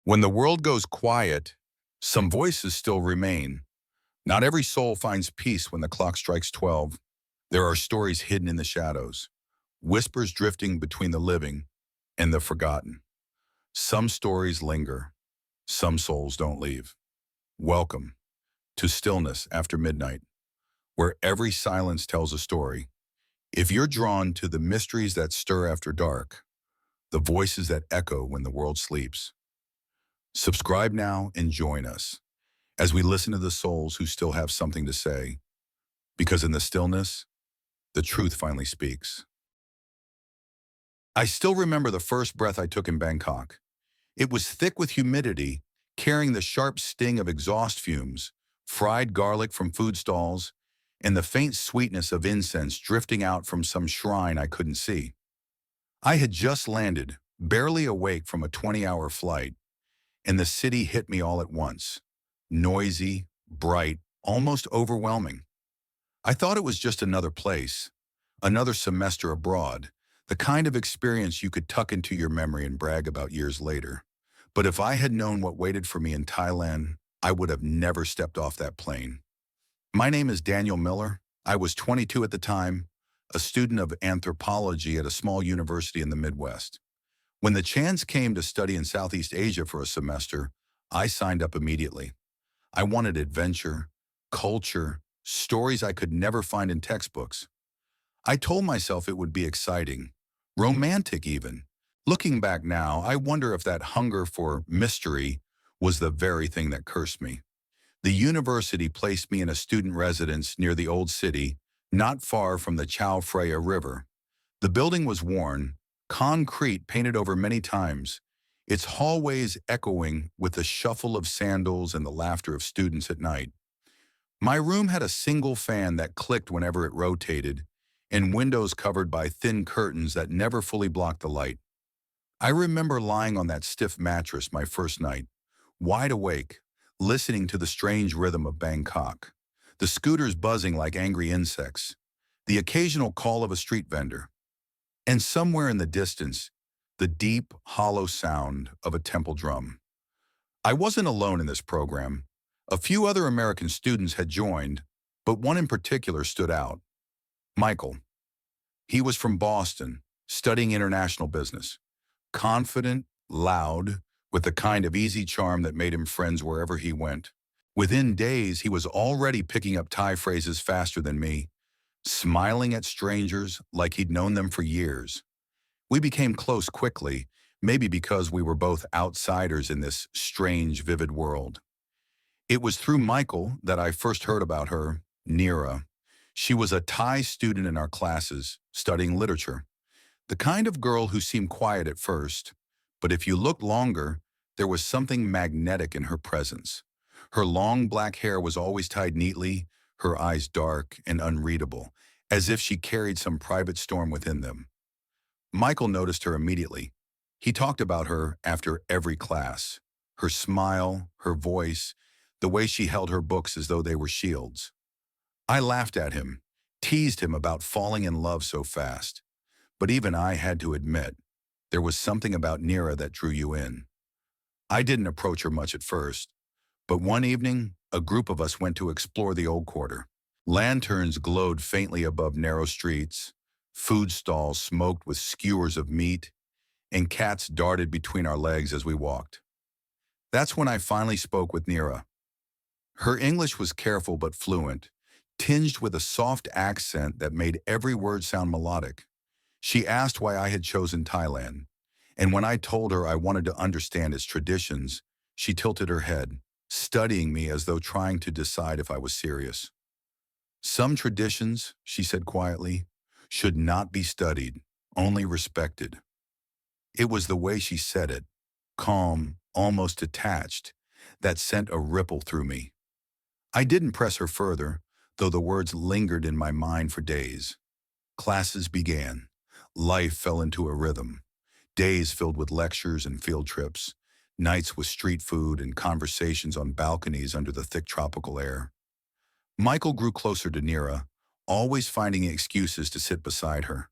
When the world goes quiet, some voices still remain. Not every soul finds peace when the clock strikes 12. There are stories hidden in the shadows, whispers drifting between the living and the forgotten. Some stories linger, some souls don't leave. Welcome to Stillness After Midnight, where every silence tells a story. If you're drawn to the mysteries that stir after dark, the voices that echo when the world sleeps, subscribe now and join us as we listen to the souls who still have something to say, because in the stillness, the truth finally speaks. I still remember the first breath I took in Bangkok. It was thick with humidity, carrying the sharp sting of exhaust fumes, fried garlic from food stalls, and the faint sweetness of incense drifting out from some shrine I couldn't see. I had just landed, barely awake from a 20-hour flight, and the city hit me all at once. Noisy, bright, almost overwhelming. I thought it was just another place, another semester abroad, the kind of experience you could tuck into your memory and brag about years later. But if I had known what waited for me in Thailand, I would have never stepped off that plane. My name is Daniel Miller. I was 22 at the time, a student of anthropology at a small university in the Midwest. When the chance came to study in Southeast Asia for a semester, I signed up immediately. I wanted adventure, culture, stories I could never find in textbooks. I told myself it would be exciting, romantic even. Looking back now, I wonder if that hunger for mystery was the very thing that cursed me. The university placed me in a student residence near the old city, not far from the Chao Phraya River. The building was worn, concrete painted over many times, its hallways echoing with the shuffle of sandals and the laughter of students at night. My room had a single fan that clicked whenever it rotated, and windows covered by thin curtains that never fully blocked the light. I remember lying on that stiff mattress my first night, wide awake, listening to the strange rhythm of Bangkok, the scooters buzzing like angry insects, the occasional call of a street vendor, and somewhere in the distance, the deep, hollow sound of a temple drum. I wasn't alone in this program. A few other American students had joined, but one in particular stood out. Michael. He was from Boston, studying international business. Confident, loud, with the kind of easy charm that made him friends wherever he went. Within days, he was already picking up Thai phrases faster than me, smiling at strangers like he'd known them for years. We became close quickly, maybe because we were both outsiders in this strange, vivid world. It was through Michael that I first heard about her, Neera. She was a Thai student in our classes, studying literature. The kind of girl who seemed quiet at first, but if you looked longer, there was something magnetic in her presence. Her long black hair was always tied neatly, her eyes dark and unreadable, as if she carried some private storm within them. Michael noticed her immediately. He talked about her after every class. Her smile, her voice, the way she held her books as though they were shields. I laughed at him, teased him about falling in love so fast. But even I had to admit, there was something about Neera that drew you in. I didn't approach her much at first, but one evening, a group of us went to explore the old quarter. Lanterns glowed faintly above narrow streets, food stalls smoked with skewers of meat, and cats darted between our legs as we walked. That's when I finally spoke with Neera. Her English was careful but fluent, tinged with a soft accent that made every word sound melodic. She asked why I had chosen Thailand, and when I told her I wanted to understand its traditions, she tilted her head, studying me as though trying to decide if I was serious. Some traditions, she said quietly, should not be studied, only respected. It was the way she said it, calm, almost detached, that sent a ripple through me. I didn't press her further, though the words lingered in my mind for days. Classes began. Life fell into a rhythm. Days filled with lectures and field trips, nights with street food and conversations on balconies under the thick tropical air. Michael grew closer to Neera, always finding excuses to sit beside her.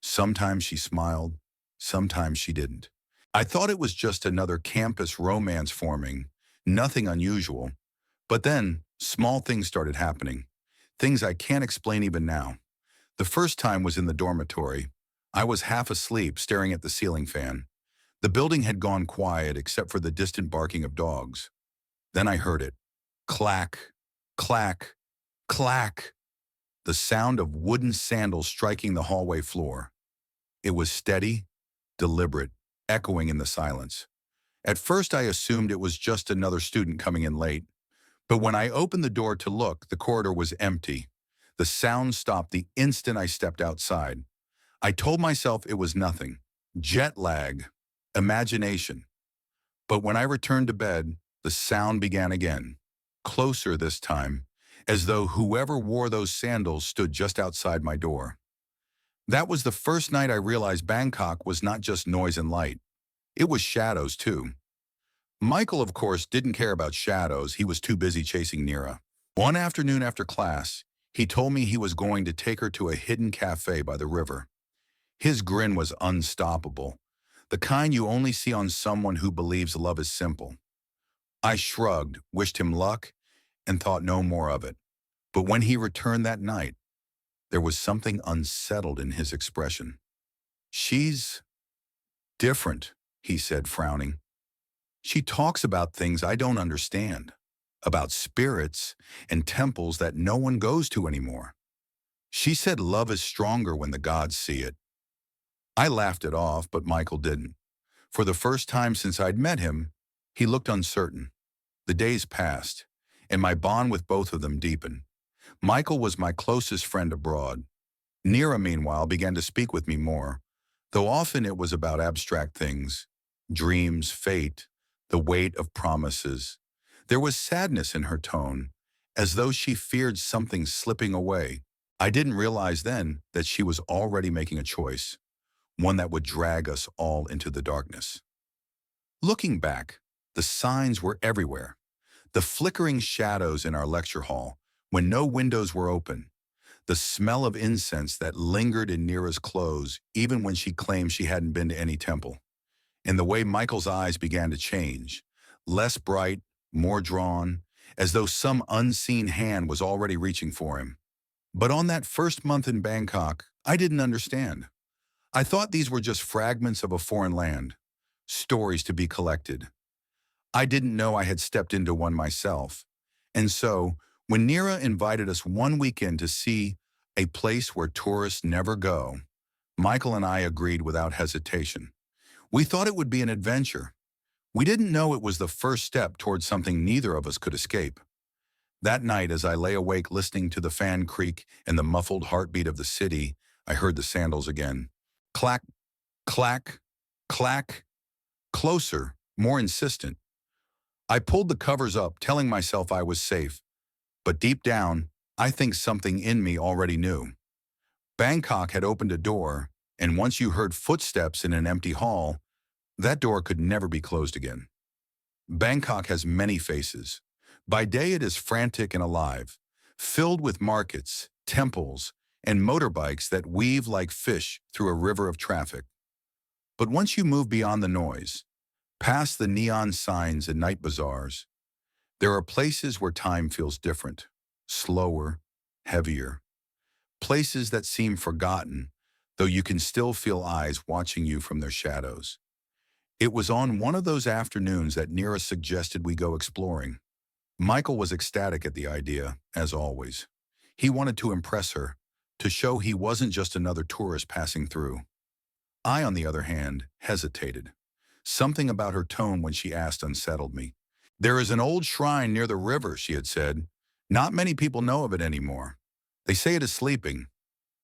Sometimes she smiled, sometimes she didn't. I thought it was just another campus romance forming, nothing unusual. But then, small things started happening. Things I can't explain even now. The first time was in the dormitory. I was half asleep, staring at the ceiling fan. The building had gone quiet except for the distant barking of dogs. Then I heard it. Clack, clack, clack. The sound of wooden sandals striking the hallway floor. It was steady, deliberate, echoing in the silence. At first I assumed it was just another student coming in late. But when I opened the door to look, the corridor was empty. The sound stopped the instant I stepped outside. I told myself it was nothing. Jet lag. Imagination. But when I returned to bed, the sound began again. Closer this time, as though whoever wore those sandals stood just outside my door. That was the first night I realized Bangkok was not just noise and light. It was shadows, too. Michael, of course, didn't care about shadows. He was too busy chasing Nira. One afternoon after class, he told me he was going to take her to a hidden cafe by the river. His grin was unstoppable, the kind you only see on someone who believes love is simple. I shrugged, wished him luck, and thought no more of it. But when he returned that night, there was something unsettled in his expression. "She's different," he said, frowning. "She talks about things I don't understand, about spirits and temples that no one goes to anymore. She said love is stronger when the gods see it." I laughed it off, but Michael didn't. For the first time since I'd met him, he looked uncertain. The days passed, and my bond with both of them deepened. Michael was my closest friend abroad. Nira, meanwhile, began to speak with me more, though often it was about abstract things, dreams, fate, the weight of promises. There was sadness in her tone, as though she feared something slipping away. I didn't realize then that she was already making a choice, one that would drag us all into the darkness. Looking back, the signs were everywhere. The flickering shadows in our lecture hall, when no windows were open. The smell of incense that lingered in Nira's clothes, even when she claimed she hadn't been to any temple. And the way Michael's eyes began to change, less bright, more drawn, as though some unseen hand was already reaching for him. But on that first month in Bangkok, I didn't understand. I thought these were just fragments of a foreign land, stories to be collected. I didn't know I had stepped into one myself. And so, when Nira invited us one weekend to see a place where tourists never go, Michael and I agreed without hesitation. We thought it would be an adventure. We didn't know it was the first step towards something neither of us could escape. That night, as I lay awake listening to the fan creak and the muffled heartbeat of the city, I heard the sandals again. Clack, clack, clack. Closer, more insistent. I pulled the covers up, telling myself I was safe. But deep down, I think something in me already knew. Bangkok had opened a door, and once you heard footsteps in an empty hall, that door could never be closed again. Bangkok has many faces. By day it is frantic and alive, filled with markets, temples, and motorbikes that weave like fish through a river of traffic. But once you move beyond the noise, past the neon signs and night bazaars, there are places where time feels different, slower, heavier. Places that seem forgotten, though you can still feel eyes watching you from their shadows. It was on one of those afternoons that Nira suggested we go exploring. Michael was ecstatic at the idea, as always. He wanted to impress her, to show he wasn't just another tourist passing through. I, on the other hand, hesitated. Something about her tone when she asked unsettled me. "There is an old shrine near the river," she had said. "Not many people know of it anymore. They say it is sleeping."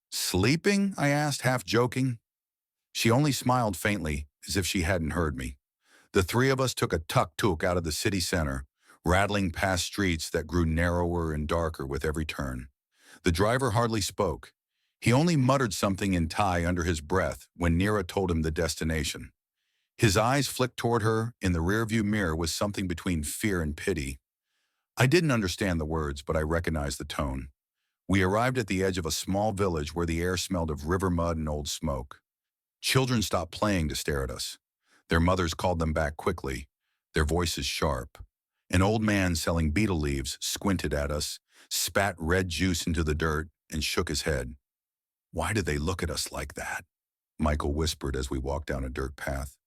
"Sleeping?" I asked, half joking. She only smiled faintly, as if she hadn't heard me. The three of us took a tuk-tuk out of the city center, rattling past streets that grew narrower and darker with every turn. The driver hardly spoke. He only muttered something in Thai under his breath when Nira told him the destination. His eyes flicked toward her in the rearview mirror with something between fear and pity. I didn't understand the words, but I recognized the tone. We arrived at the edge of a small village where the air smelled of river mud and old smoke. Children stopped playing to stare at us. Their mothers called them back quickly, their voices sharp. An old man selling betel leaves squinted at us, spat red juice into the dirt, and shook his head. "Why do they look at us like that?" Michael whispered as we walked down a dirt path.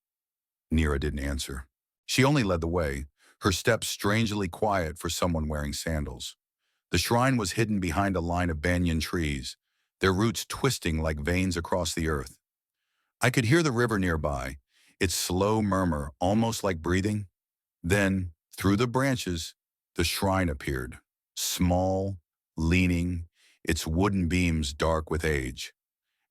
Nira didn't answer. She only led the way, her steps strangely quiet for someone wearing sandals. The shrine was hidden behind a line of banyan trees, their roots twisting like veins across the earth. I could hear the river nearby, its slow murmur almost like breathing. Then, through the branches, the shrine appeared, small, leaning, its wooden beams dark with age.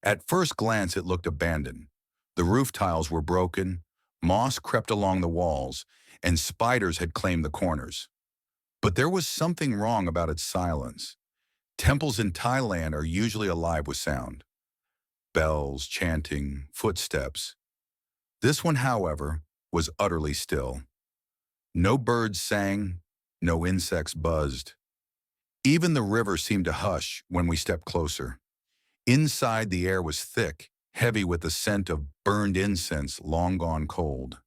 At first glance it looked abandoned. The roof tiles were broken, moss crept along the walls, and spiders had claimed the corners. But there was something wrong about its silence. Temples in Thailand are usually alive with sound. Bells, chanting, footsteps. This one, however, was utterly still. No birds sang, no insects buzzed. Even the river seemed to hush when we stepped closer. Inside, the air was thick, heavy with the scent of burned incense long gone cold.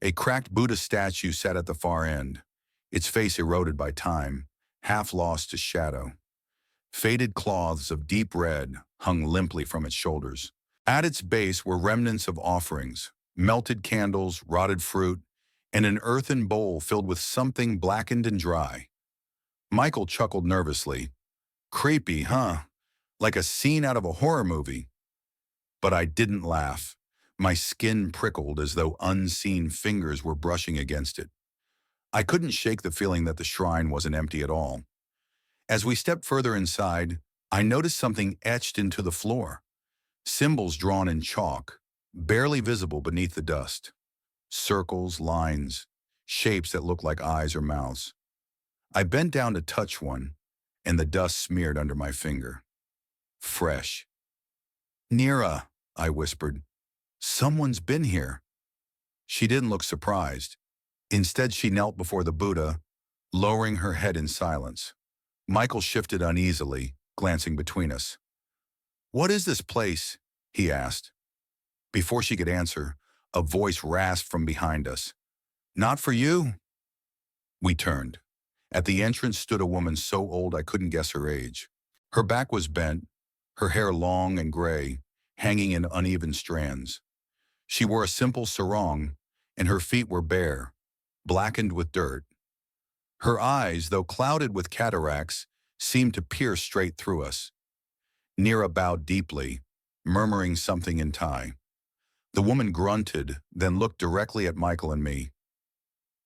A cracked Buddha statue sat at the far end, its face eroded by time, half lost to shadow. Faded cloths of deep red hung limply from its shoulders. At its base were remnants of offerings, melted candles, rotted fruit, and an earthen bowl filled with something blackened and dry. Michael chuckled nervously. "Creepy, huh? Like a scene out of a horror movie." But I didn't laugh. My skin prickled as though unseen fingers were brushing against it. I couldn't shake the feeling that the shrine wasn't empty at all. As we stepped further inside, I noticed something etched into the floor. Symbols drawn in chalk, barely visible beneath the dust. Circles, lines, shapes that looked like eyes or mouths. I bent down to touch one, and the dust smeared under my finger. Fresh. "Nira," I whispered. "Someone's been here." She didn't look surprised. Instead, she knelt before the Buddha, lowering her head in silence. Michael shifted uneasily, glancing between us. "What is this place?" he asked. Before she could answer, a voice rasped from behind us. "Not for you." We turned. At the entrance stood a woman so old I couldn't guess her age. Her back was bent, her hair long and gray, hanging in uneven strands. She wore a simple sarong, and her feet were bare, blackened with dirt. Her eyes, though clouded with cataracts, seemed to pierce straight through us. Nira bowed deeply, murmuring something in Thai. The woman grunted, then looked directly at Michael and me.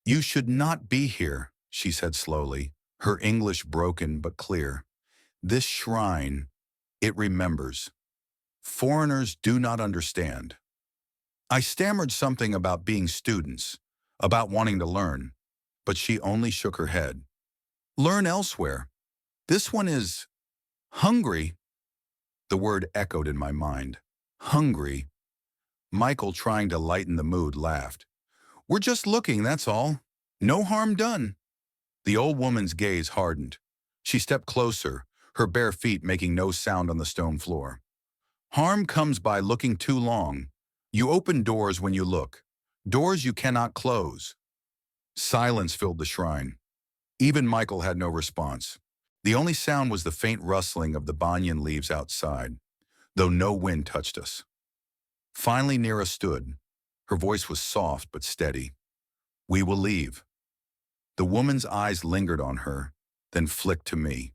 "You should not be here," she said slowly, her English broken but clear. "This shrine, it remembers. Foreigners do not understand." I stammered something about being students, about wanting to learn, but she only shook her head. "Learn elsewhere. This one is hungry." The word echoed in my mind. Hungry. Michael, trying to lighten the mood, laughed. "We're just looking, that's all. No harm done." The old woman's gaze hardened. She stepped closer, her bare feet making no sound on the stone floor. "Harm comes by looking too long. You open doors when you look, doors you cannot close." Silence filled the shrine. Even Michael had no response. The only sound was the faint rustling of the banyan leaves outside, though no wind touched us. Finally, Nira stood. Her voice was soft but steady. "We will leave." The woman's eyes lingered on her, then flicked to me.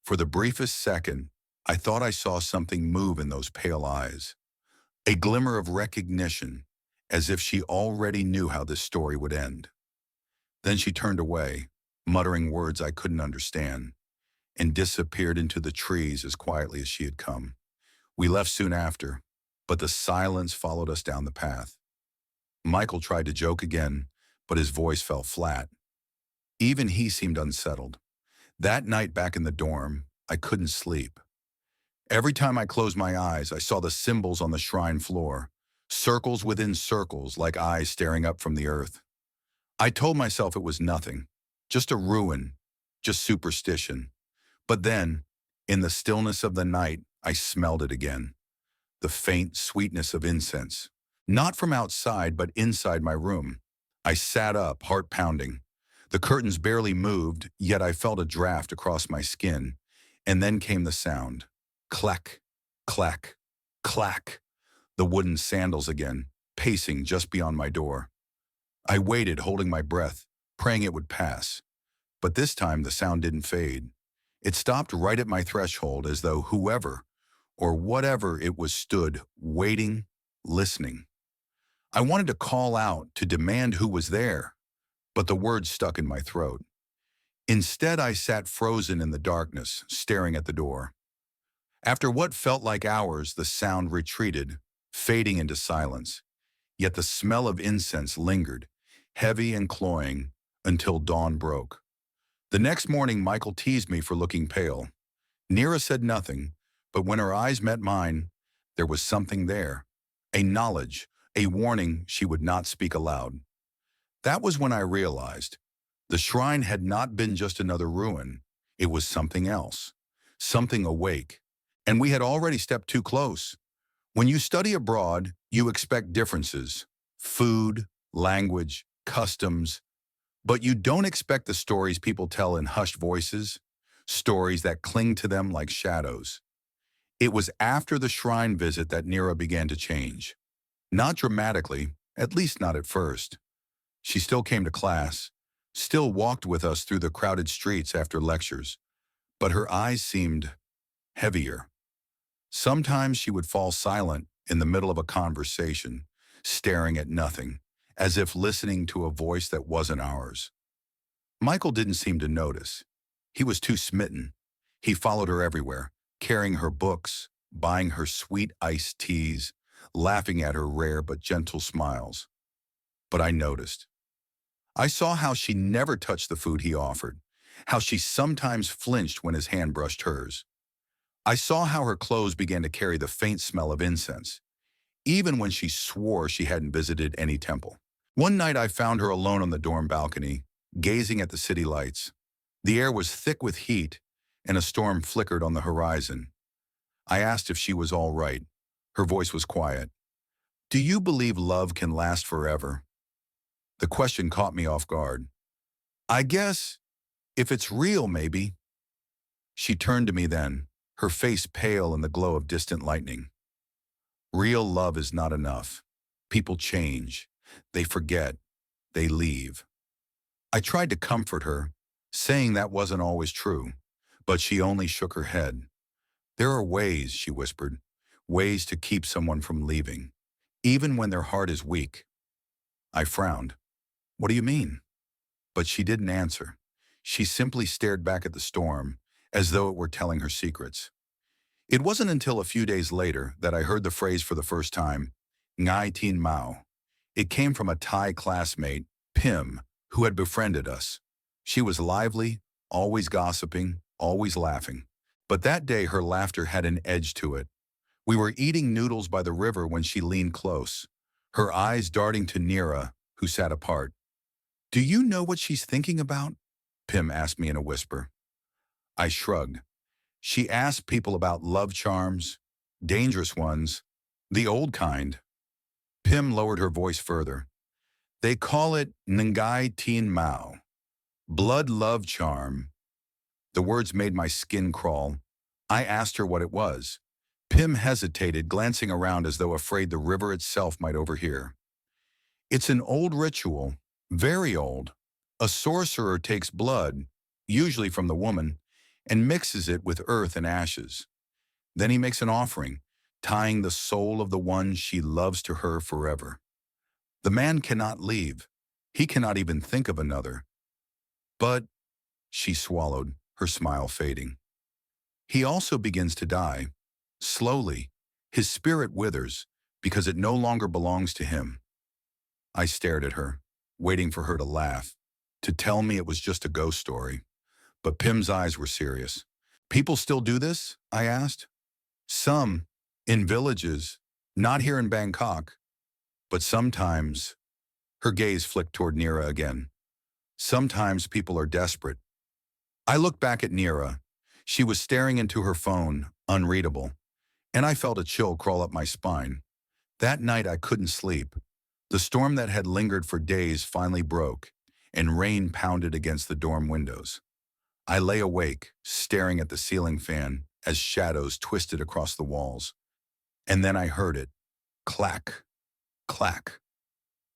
For the briefest second, I thought I saw something move in those pale eyes. A glimmer of recognition, as if she already knew how this story would end. Then she turned away, muttering words I couldn't understand, and disappeared into the trees as quietly as she had come. We left soon after, but the silence followed us down the path. Michael tried to joke again, but his voice fell flat. Even he seemed unsettled. That night back in the dorm, I couldn't sleep. Every time I closed my eyes, I saw the symbols on the shrine floor, circles within circles like eyes staring up from the earth. I told myself it was nothing, just a ruin, just superstition. But then, in the stillness of the night, I smelled it again. The faint sweetness of incense. Not from outside, but inside my room. I sat up, heart pounding. The curtains barely moved, yet I felt a draft across my skin. And then came the sound. Clack, clack, clack. The wooden sandals again, pacing just beyond my door. I waited, holding my breath, praying it would pass. But this time the sound didn't fade. It stopped right at my threshold, as though whoever or whatever it was stood, waiting, listening. I wanted to call out, to demand who was there, but the words stuck in my throat. Instead, I sat frozen in the darkness, staring at the door. After what felt like hours, the sound retreated, fading into silence. Yet the smell of incense lingered, heavy and cloying, until dawn broke. The next morning, Michael teased me for looking pale. Nira said nothing, but when her eyes met mine, there was something there. A knowledge, a warning she would not speak aloud. That was when I realized the shrine had not been just another ruin. It was something else, something awake. And we had already stepped too close. When you study abroad, you expect differences, food, language, customs, but you don't expect the stories people tell in hushed voices, stories that cling to them like shadows. It was after the shrine visit that Nira began to change. Not dramatically, at least not at first. She still came to class, still walked with us through the crowded streets after lectures, but her eyes seemed heavier. Sometimes she would fall silent in the middle of a conversation, staring at nothing, as if listening to a voice that wasn't ours. Michael didn't seem to notice. He was too smitten. He followed her everywhere, carrying her books, buying her sweet iced teas, laughing at her rare but gentle smiles. But I noticed. I saw how she never touched the food he offered, how she sometimes flinched when his hand brushed hers. I saw how her clothes began to carry the faint smell of incense, even when she swore she hadn't visited any temple. One night I found her alone on the dorm balcony, gazing at the city lights. The air was thick with heat, and a storm flickered on the horizon. I asked if she was all right. Her voice was quiet. "Do you believe love can last forever?" The question caught me off guard. "I guess, if it's real, maybe." She turned to me then, her face pale in the glow of distant lightning. "Real love is not enough. People change. They forget. They leave." I tried to comfort her, saying that wasn't always true, but she only shook her head. "There are ways," she whispered, "ways to keep someone from leaving, even when their heart is weak." I frowned. "What do you mean?" But she didn't answer. She simply stared back at the storm, as though it were telling her secrets. It wasn't until a few days later that I heard the phrase for the first time, Ngai Tin Mao. It came from a Thai classmate, Pim, who had befriended us. She was lively, always gossiping, always laughing. But that day her laughter had an edge to it. We were eating noodles by the river when she leaned close, her eyes darting to Nira, who sat apart. "Do you know what she's thinking about?" Pim asked me in a whisper. I shrugged. She asked people about love charms, dangerous ones, the old kind. Pim lowered her voice further. "They call it Ngai Tin Mao, blood love charm." The words made my skin crawl. I asked her what it was. Pim hesitated, glancing around as though afraid the river itself might overhear. "It's an old ritual, very old. A sorcerer takes blood, usually from the woman, and mixes it with earth and ashes. Then he makes an offering, tying the soul of the one she loves to her forever. The man cannot leave. He cannot even think of another. But," she swallowed, her smile fading, "he also begins to die. Slowly, his spirit withers because it no longer belongs to him." I stared at her, waiting for her to laugh, to tell me it was just a ghost story. But Pim's eyes were serious. "People still do this?" I asked. "Some, in villages, not here in Bangkok. But sometimes," her gaze flicked toward Nira again, "sometimes people are desperate." I looked back at Nira. She was staring into her phone, unreadable, and I felt a chill crawl up my spine. That night I couldn't sleep. The storm that had lingered for days finally broke, and rain pounded against the dorm windows. I lay awake, staring at the ceiling fan as shadows twisted across the walls. And then I heard it. Clack, clack,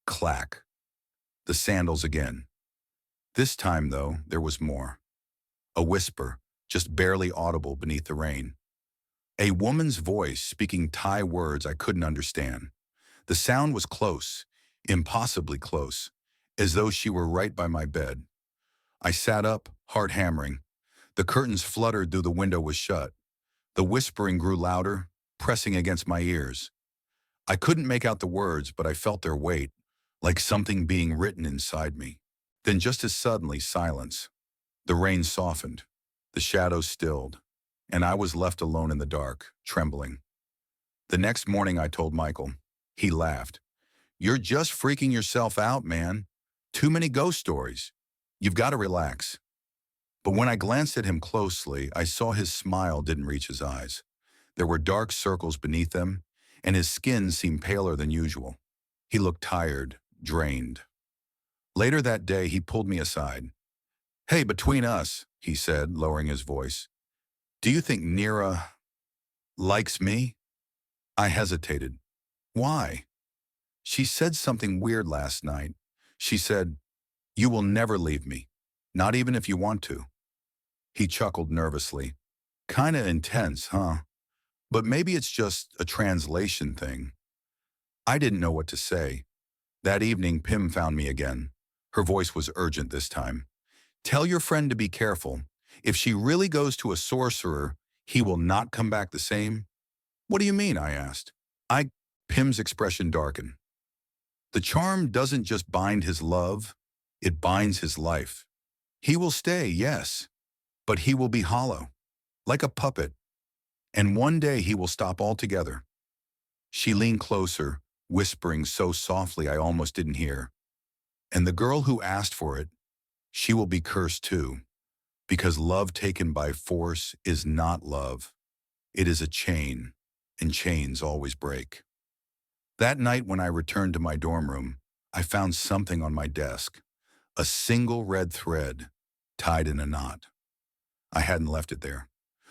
clack. The sandals again. This time, though, there was more. A whisper, just barely audible beneath the rain. A woman's voice speaking Thai words I couldn't understand. The sound was close, impossibly close, as though she were right by my bed. I sat up, heart hammering. The curtains fluttered though the window was shut. The whispering grew louder, pressing against my ears. I couldn't make out the words, but I felt their weight, like something being written inside me. Then just as suddenly, silence. The rain softened. The shadows stilled. And I was left alone in the dark, trembling. The next morning I told Michael. He laughed. "You're just freaking yourself out, man. Too many ghost stories. You've got to relax." But when I glanced at him closely, I saw his smile didn't reach his eyes. There were dark circles beneath them, and his skin seemed paler than usual. He looked tired, drained. Later that day, he pulled me aside. "Hey, between us," he said, lowering his voice, "do you think Nira likes me?" I hesitated. "Why?" "She said something weird last night. She said, 'You will never leave me, not even if you want to.'" He chuckled nervously. "Kinda intense, huh? But maybe it's just a translation thing." I didn't know what to say. That evening, Pim found me again. Her voice was urgent this time. "Tell your friend to be careful. If she really goes to a sorcerer, he will not come back the same." "What do you mean?" I asked. Pim's expression darkened. "The charm doesn't just bind his love, it binds his life. He will stay, yes, but he will be hollow, like a puppet, and one day he will stop altogether." She leaned closer, whispering so softly I almost didn't hear. "And the girl who asked for it, she will be cursed too, because love taken by force is not love. It is a chain, and chains always break." That night when I returned to my dorm room, I found something on my desk, a single red thread tied in a knot. I hadn't left it there.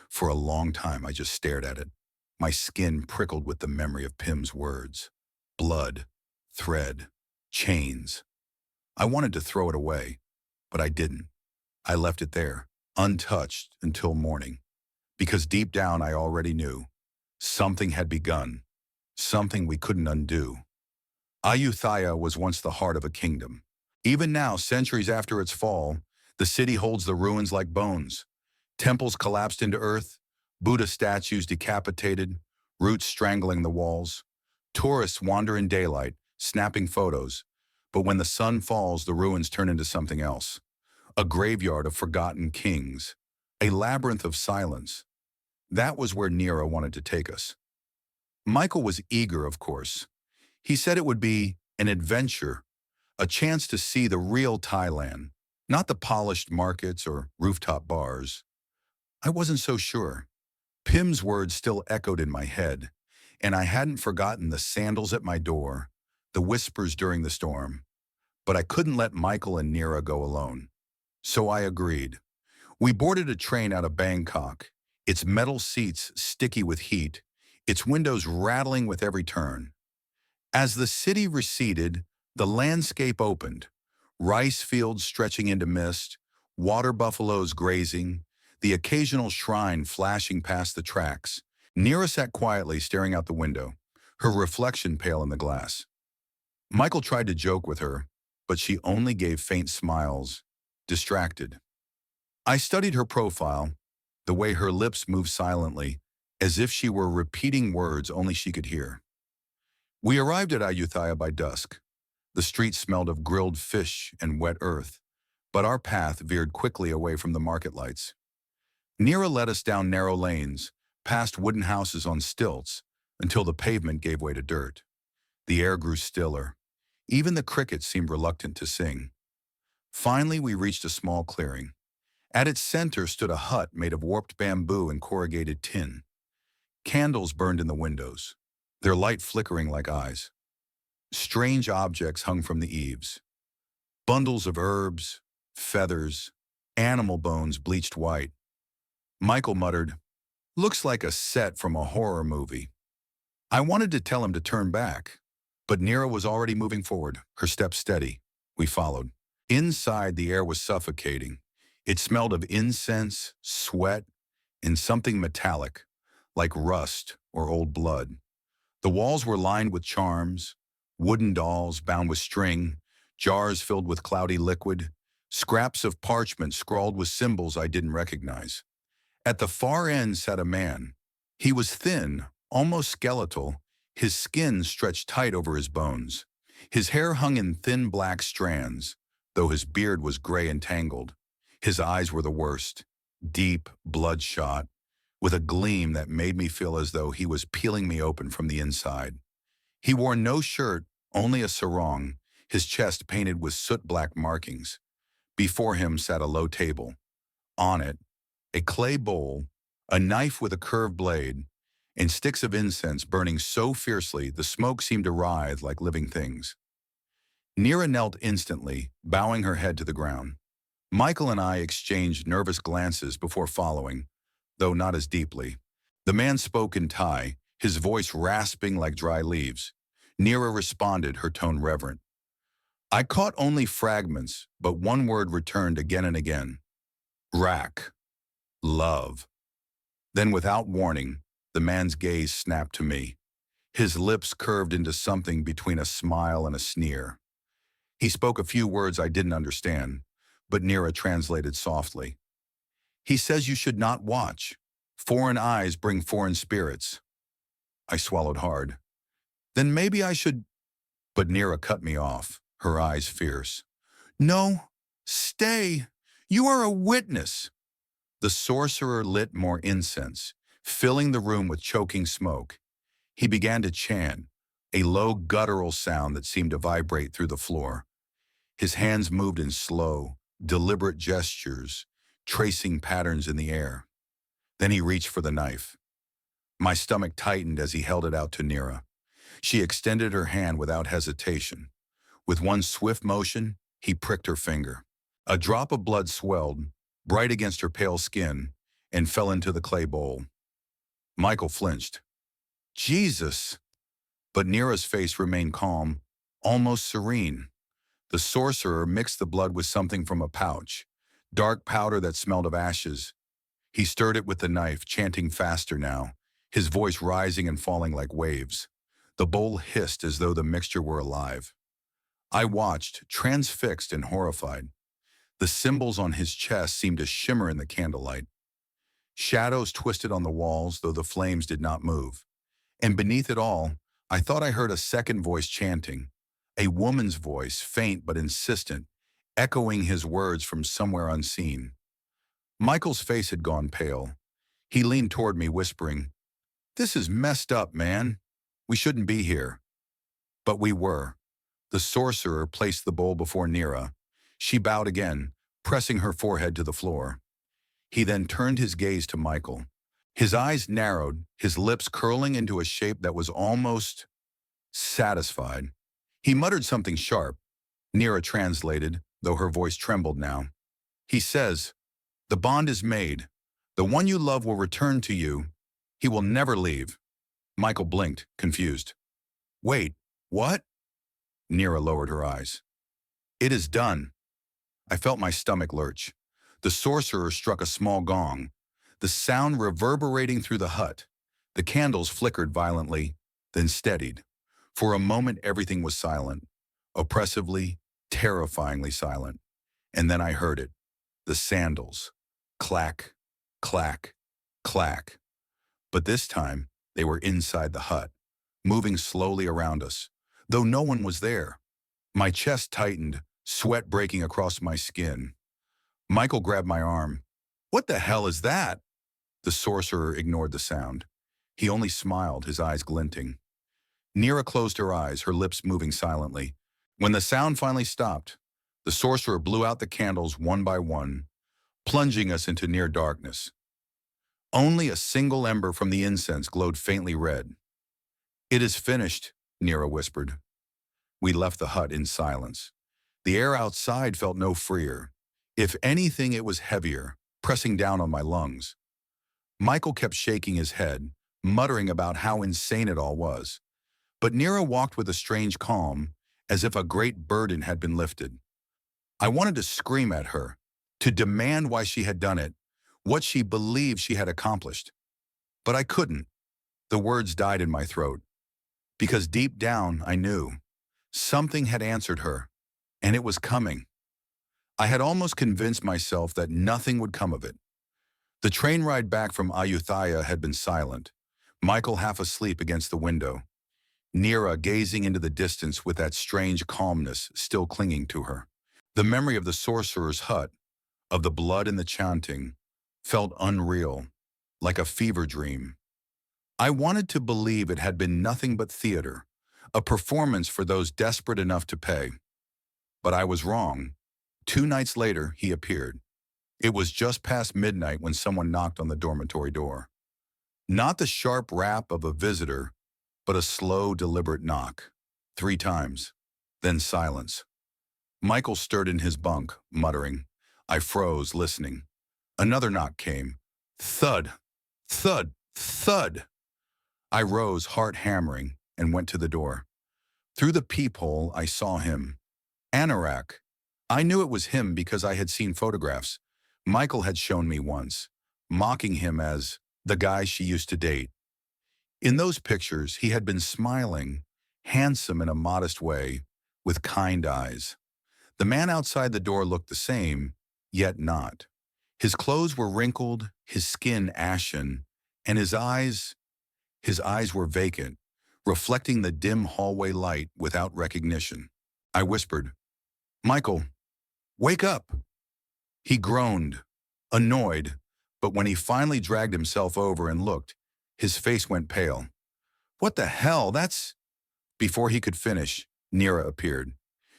For a long time, I just stared at it. My skin prickled with the memory of Pim's words. Blood, thread, chains. I wanted to throw it away, but I didn't. I left it there, untouched until morning, because deep down I already knew something had begun, something we couldn't undo. Ayutthaya was once the heart of a kingdom. Even now, centuries after its fall, the city holds the ruins like bones. Temples collapsed into earth, Buddha statues decapitated, roots strangling the walls. Tourists wander in daylight, snapping photos, but when the sun falls, the ruins turn into something else. A graveyard of forgotten kings, a labyrinth of silence. That was where Nira wanted to take us. Michael was eager, of course. He said it would be an adventure, a chance to see the real Thailand, not the polished markets or rooftop bars. I wasn't so sure. Pim's words still echoed in my head, and I hadn't forgotten the sandals at my door, the whispers during the storm. But I couldn't let Michael and Nira go alone. So I agreed. We boarded a train out of Bangkok, its metal seats sticky with heat, its windows rattling with every turn. As the city receded, the landscape opened. Rice fields stretching into mist, water buffaloes grazing, the occasional shrine flashing past the tracks. Nira sat quietly staring out the window, her reflection pale in the glass. Michael tried to joke with her, but she only gave faint smiles, distracted. I studied her profile, the way her lips moved silently, as if she were repeating words only she could hear. We arrived at Ayutthaya by dusk. The street smelled of grilled fish and wet earth, but our path veered quickly away from the market lights. Nira led us down narrow lanes, past wooden houses on stilts, until the pavement gave way to dirt. The air grew stiller. Even the crickets seemed reluctant to sing. Finally, we reached a small clearing. At its center stood a hut made of warped bamboo and corrugated tin. Candles burned in the windows. their light flickering like eyes. Strange objects hung from the eaves. Bundles of herbs, feathers, animal bones bleached white. Michael muttered, "Looks like a set from a horror movie." I wanted to tell him to turn back, but Nira was already moving forward, her steps steady. We followed. Inside, the air was suffocating. It smelled of incense, sweat, and something metallic, like rust or old blood. The walls were lined with charms, wooden dolls bound with string, jars filled with cloudy liquid, scraps of parchment scrawled with symbols I didn't recognize. At the far end sat a man. He was thin, almost skeletal, his skin stretched tight over his bones. His hair hung in thin black strands, though his beard was gray and tangled. His eyes were the worst, deep, bloodshot, with a gleam that made me feel as though he was peeling me open from the inside. He wore no shirt, only a sarong, his chest painted with soot-black markings. Before him sat a low table. On it, a clay bowl, a knife with a curved blade, and sticks of incense burning so fiercely the smoke seemed to writhe like living things. Nira knelt instantly, bowing her head to the ground. Michael and I exchanged nervous glances before following, though not as deeply. The man spoke in Thai, his voice rasping like dry leaves. Nira responded, her tone reverent. I caught only fragments, but one word returned again and again. Rack. Love. Then without warning, the man's gaze snapped to me. His lips curved into something between a smile and a sneer. He spoke a few words I didn't understand, but Nira translated softly. He says you should not watch. Foreign eyes bring foreign spirits. I swallowed hard. Then maybe I should... But Nira cut me off, her eyes fierce. No, stay. You are a witness. The sorcerer lit more incense, filling the room with choking smoke. He began to chant, a low guttural sound that seemed to vibrate through the floor. His hands moved in slow, deliberate gestures, tracing patterns in the air. Then he reached for the knife. My stomach tightened as he held it out to Nira. She extended her hand without hesitation. With one swift motion, he pricked her finger. A drop of blood swelled, bright against her pale skin, and fell into the clay bowl. Michael flinched. Jesus! But Nira's face remained calm, almost serene. The sorcerer mixed the blood with something from a pouch, dark powder that smelled of ashes. He stirred it with the knife, chanting faster now, his voice rising and falling like waves. The bowl hissed as though the mixture were alive. I watched, transfixed and horrified. The symbols on his chest seemed to shimmer in the candlelight. Shadows twisted on the walls, though the flames did not move. And beneath it all, I thought I heard a second voice chanting, a woman's voice, faint but insistent, echoing his words from somewhere unseen. Michael's face had gone pale. He leaned toward me, whispering, "This is messed up, man. We shouldn't be here." But we were. The sorcerer placed the bowl before Nira. She bowed again, pressing her forehead to the floor. He then turned his gaze to Michael. His eyes narrowed, his lips curling into a shape that was almost satisfied. He muttered something sharp. Nira translated, though her voice trembled now. He says, "The bond is made. The one you love will return to you. He will never leave." Michael blinked, confused. "Wait, what?" Nira lowered her eyes. "It is done." I felt my stomach lurch. The sorcerer struck a small gong, the sound reverberating through the hut. The candles flickered violently, then steadied. For a moment, everything was silent, oppressively, terrifyingly silent. And then I heard it, the sandals. Clack, clack, clack. But this time, they were inside the hut, moving slowly around us, though no one was there. My chest tightened, sweat breaking across my skin. Michael grabbed my arm. "What the hell is that?" The sorcerer ignored the sound. He only smiled, his eyes glinting. Nira closed her eyes, her lips moving silently. When the sound finally stopped, the sorcerer blew out the candles one by one, plunging us into near darkness. Only a single ember from the incense glowed faintly red. "It is finished," Nira whispered. We left the hut in silence. The air outside felt no freer. If anything, it was heavier, pressing down on my lungs. Michael kept shaking his head, muttering about how insane it all was. But Nira walked with a strange calm, as if a great burden had been lifted. I wanted to scream at her, to demand why she had done it, what she believed she had accomplished. But I couldn't. The words died in my throat. Because deep down, I knew. Something had answered her, and it was coming. I had almost convinced myself that nothing would come of it. The train ride back from Ayutthaya had been silent, Michael half asleep against the window, Nira gazing into the distance with that strange calmness still clinging to her. The memory of the sorcerer's hut, of the blood and the chanting, felt unreal, like a fever dream. I wanted to believe it had been nothing but theater, a performance for those desperate enough to pay. But I was wrong. 2 nights later, he appeared. It was just past midnight when someone knocked on the dormitory door. Not the sharp rap of a visitor, but a slow, deliberate knock. 3 times. Then silence. Michael stirred in his bunk, muttering. I froze, listening. Another knock came. Thud, thud, thud. I rose, heart hammering, and went to the door. Through the peephole, I saw him. Anorak. I knew it was him because I had seen photographs. Michael had shown me once, mocking him as the guy she used to date. In those pictures, he had been smiling, handsome in a modest way, with kind eyes. The man outside the door looked the same, yet not. His clothes were wrinkled, his skin ashen, and his eyes were vacant, reflecting the dim hallway light without recognition. I whispered, Michael, wake up. He groaned, annoyed, but when he finally dragged himself over and looked, his face went pale. What the hell, that's... Before he could finish, Nira appeared.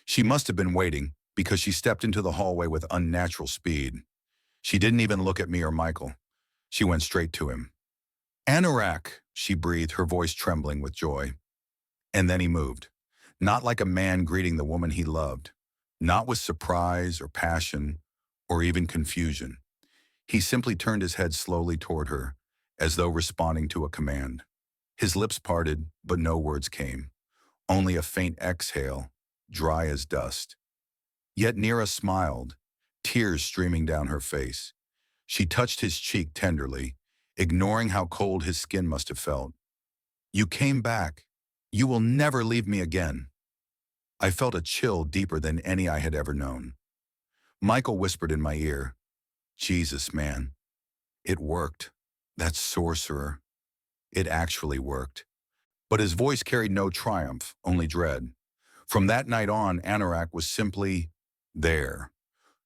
She must have been waiting, because she stepped into the hallway with unnatural speed. She didn't even look at me or Michael. She went straight to him. Anorak, she breathed, her voice trembling with joy. And then he moved, not like a man greeting the woman he loved, not with surprise or passion or even confusion. He simply turned his head slowly toward her, as though responding to a command. His lips parted, but no words came, only a faint exhale, dry as dust. Yet Nira smiled, tears streaming down her face. She touched his cheek tenderly, ignoring how cold his skin must have felt. You came back. You will never leave me again. I felt a chill deeper than any I had ever known. Michael whispered in my ear, Jesus, man. It worked. That sorcerer. It actually worked. But his voice carried no triumph, only dread. From that night on, Anorak was simply there.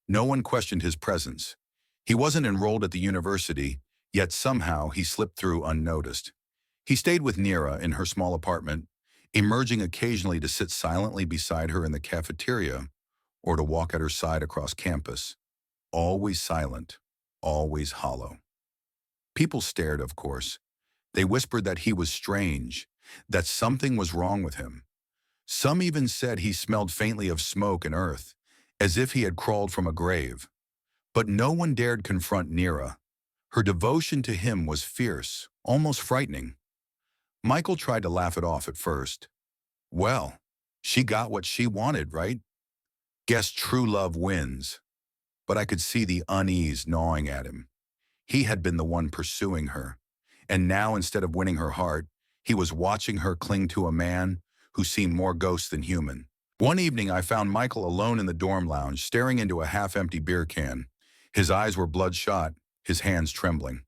No one questioned his presence. He wasn't enrolled at the university, yet somehow he slipped through unnoticed. He stayed with Nira in her small apartment, emerging occasionally to sit silently beside her in the cafeteria or to walk at her side across campus. Always silent, always hollow. People stared, of course. They whispered that he was strange, that something was wrong with him. Some even said he smelled faintly of smoke and earth, as if he had crawled from a grave. But no one dared confront Nira. Her devotion to him was fierce, almost frightening. Michael tried to laugh it off at first. Well, she got what she wanted, right? Guess true love wins. But I could see the unease gnawing at him. He had been the one pursuing her. And now, instead of winning her heart, he was watching her cling to a man who seemed more ghost than human. One evening, I found Michael alone in the dorm lounge, staring into a half-empty beer can. His eyes were bloodshot, his hands trembling.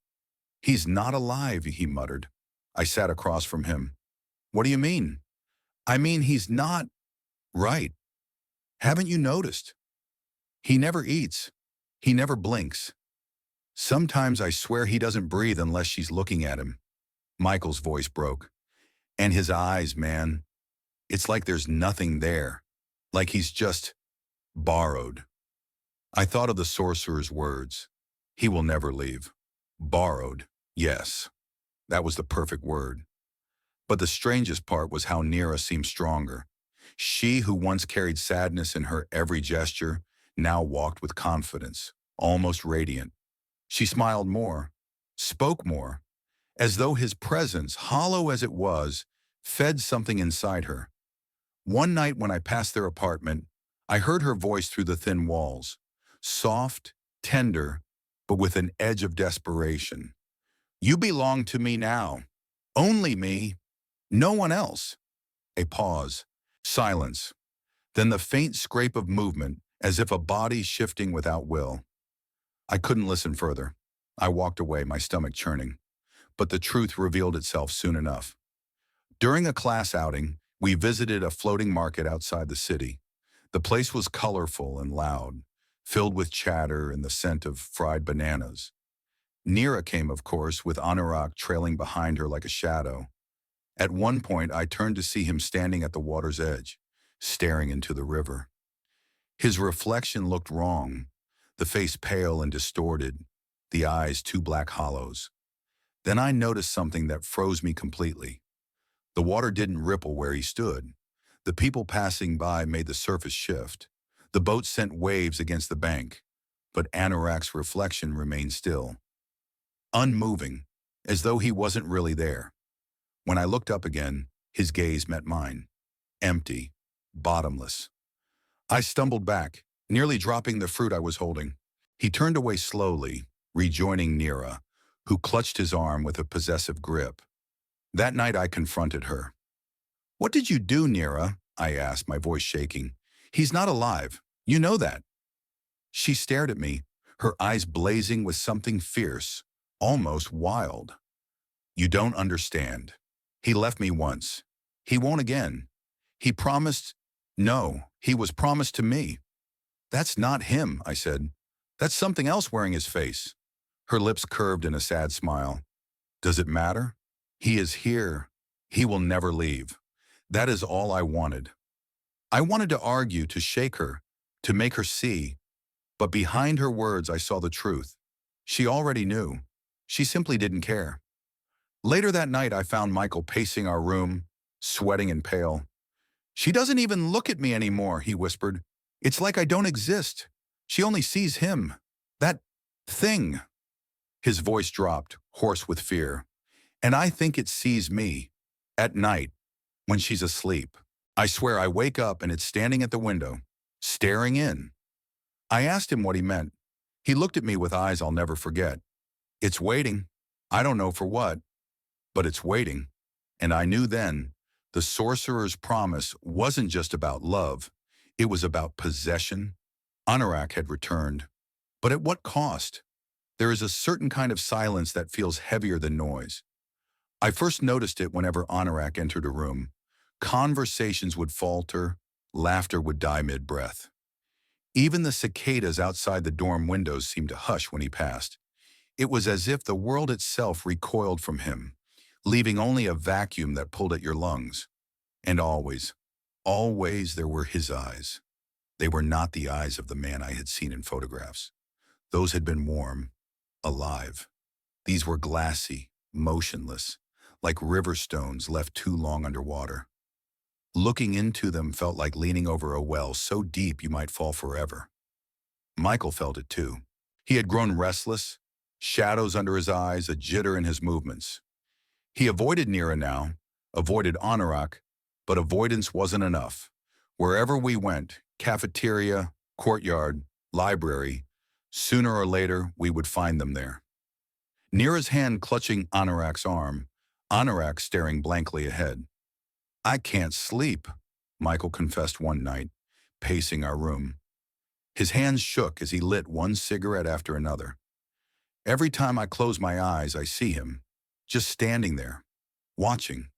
He's not alive, he muttered. I sat across from him. What do you mean? I mean, he's not right. Haven't you noticed? He never eats. He never blinks. Sometimes I swear he doesn't breathe unless she's looking at him. Michael's voice broke. And his eyes, man. It's like there's nothing there. Like he's just borrowed. I thought of the sorcerer's words. He will never leave. Borrowed. Yes. That was the perfect word. But the strangest part was how Nira seemed stronger. She, who once carried sadness in her every gesture, now walked with confidence, almost radiant. She smiled more, spoke more, as though his presence, hollow as it was, fed something inside her. One night when I passed their apartment, I heard her voice through the thin walls, soft, tender, but with an edge of desperation. "You belong to me now. Only me. No one else." A pause. Silence. Then the faint scrape of movement, as if a body shifting without will. I couldn't listen further. I walked away, my stomach churning. But the truth revealed itself soon enough. During a class outing, we visited a floating market outside the city. The place was colorful and loud, filled with chatter and the scent of fried bananas. Nira came, of course, with Anurag trailing behind her like a shadow. At one point, I turned to see him standing at the water's edge, staring into the river. His reflection looked wrong, the face pale and distorted, the eyes two black hollows. Then I noticed something that froze me completely. The water didn't ripple where he stood. The people passing by made the surface shift. The boat sent waves against the bank, but Anurag's reflection remained still, unmoving, as though he wasn't really there. When I looked up again, his gaze met mine, empty, bottomless. I stumbled back, nearly dropping the fruit I was holding. He turned away slowly, rejoining Nira, who clutched his arm with a possessive grip. That night I confronted her. "What did you do, Nira?" I asked, my voice shaking. "He's not alive. You know that." She stared at me, her eyes blazing with something fierce, almost wild. "You don't understand. He left me once. He won't again. He promised. No, he was promised to me." "That's not him," I said. "That's something else wearing his face." Her lips curved in a sad smile. "Does it matter? He is here. He will never leave." That is all I wanted. I wanted to argue, to shake her, to make her see. But behind her words I saw the truth. She already knew. She simply didn't care. Later that night I found Michael pacing our room, sweating and pale. "She doesn't even look at me anymore," he whispered. "It's like I don't exist. She only sees him. That thing." His voice dropped, hoarse with fear. "And I think it sees me. At night, when she's asleep. I swear I wake up and it's standing at the window, staring in." I asked him what he meant. He looked at me with eyes I'll never forget. "It's waiting. I don't know for what, but it's waiting." And I knew then, the sorcerer's promise wasn't just about love. It was about possession. Anurag had returned. But at what cost? There is a certain kind of silence that feels heavier than noise. I first noticed it whenever Anurag entered a room. Conversations would falter, laughter would die mid-breath. Even the cicadas outside the dorm windows seemed to hush when he passed. It was as if the world itself recoiled from him, leaving only a vacuum that pulled at your lungs. And always, always there were his eyes. They were not the eyes of the man I had seen in photographs. Those had been warm, alive. These were glassy, motionless, like river stones left too long underwater. Looking into them felt like leaning over a well so deep you might fall forever. Michael felt it too. He had grown restless, shadows under his eyes, a jitter in his movements. He avoided Nira now, avoided Anurag, but avoidance wasn't enough. Wherever we went, cafeteria, courtyard, library, sooner or later we would find them there. Nira's hand clutching Anurag's arm, Anurag staring blankly ahead. "I can't sleep," Michael confessed one night, pacing our room. His hands shook as he lit one cigarette after another. "Every time I close my eyes, I see him, just standing there, watching."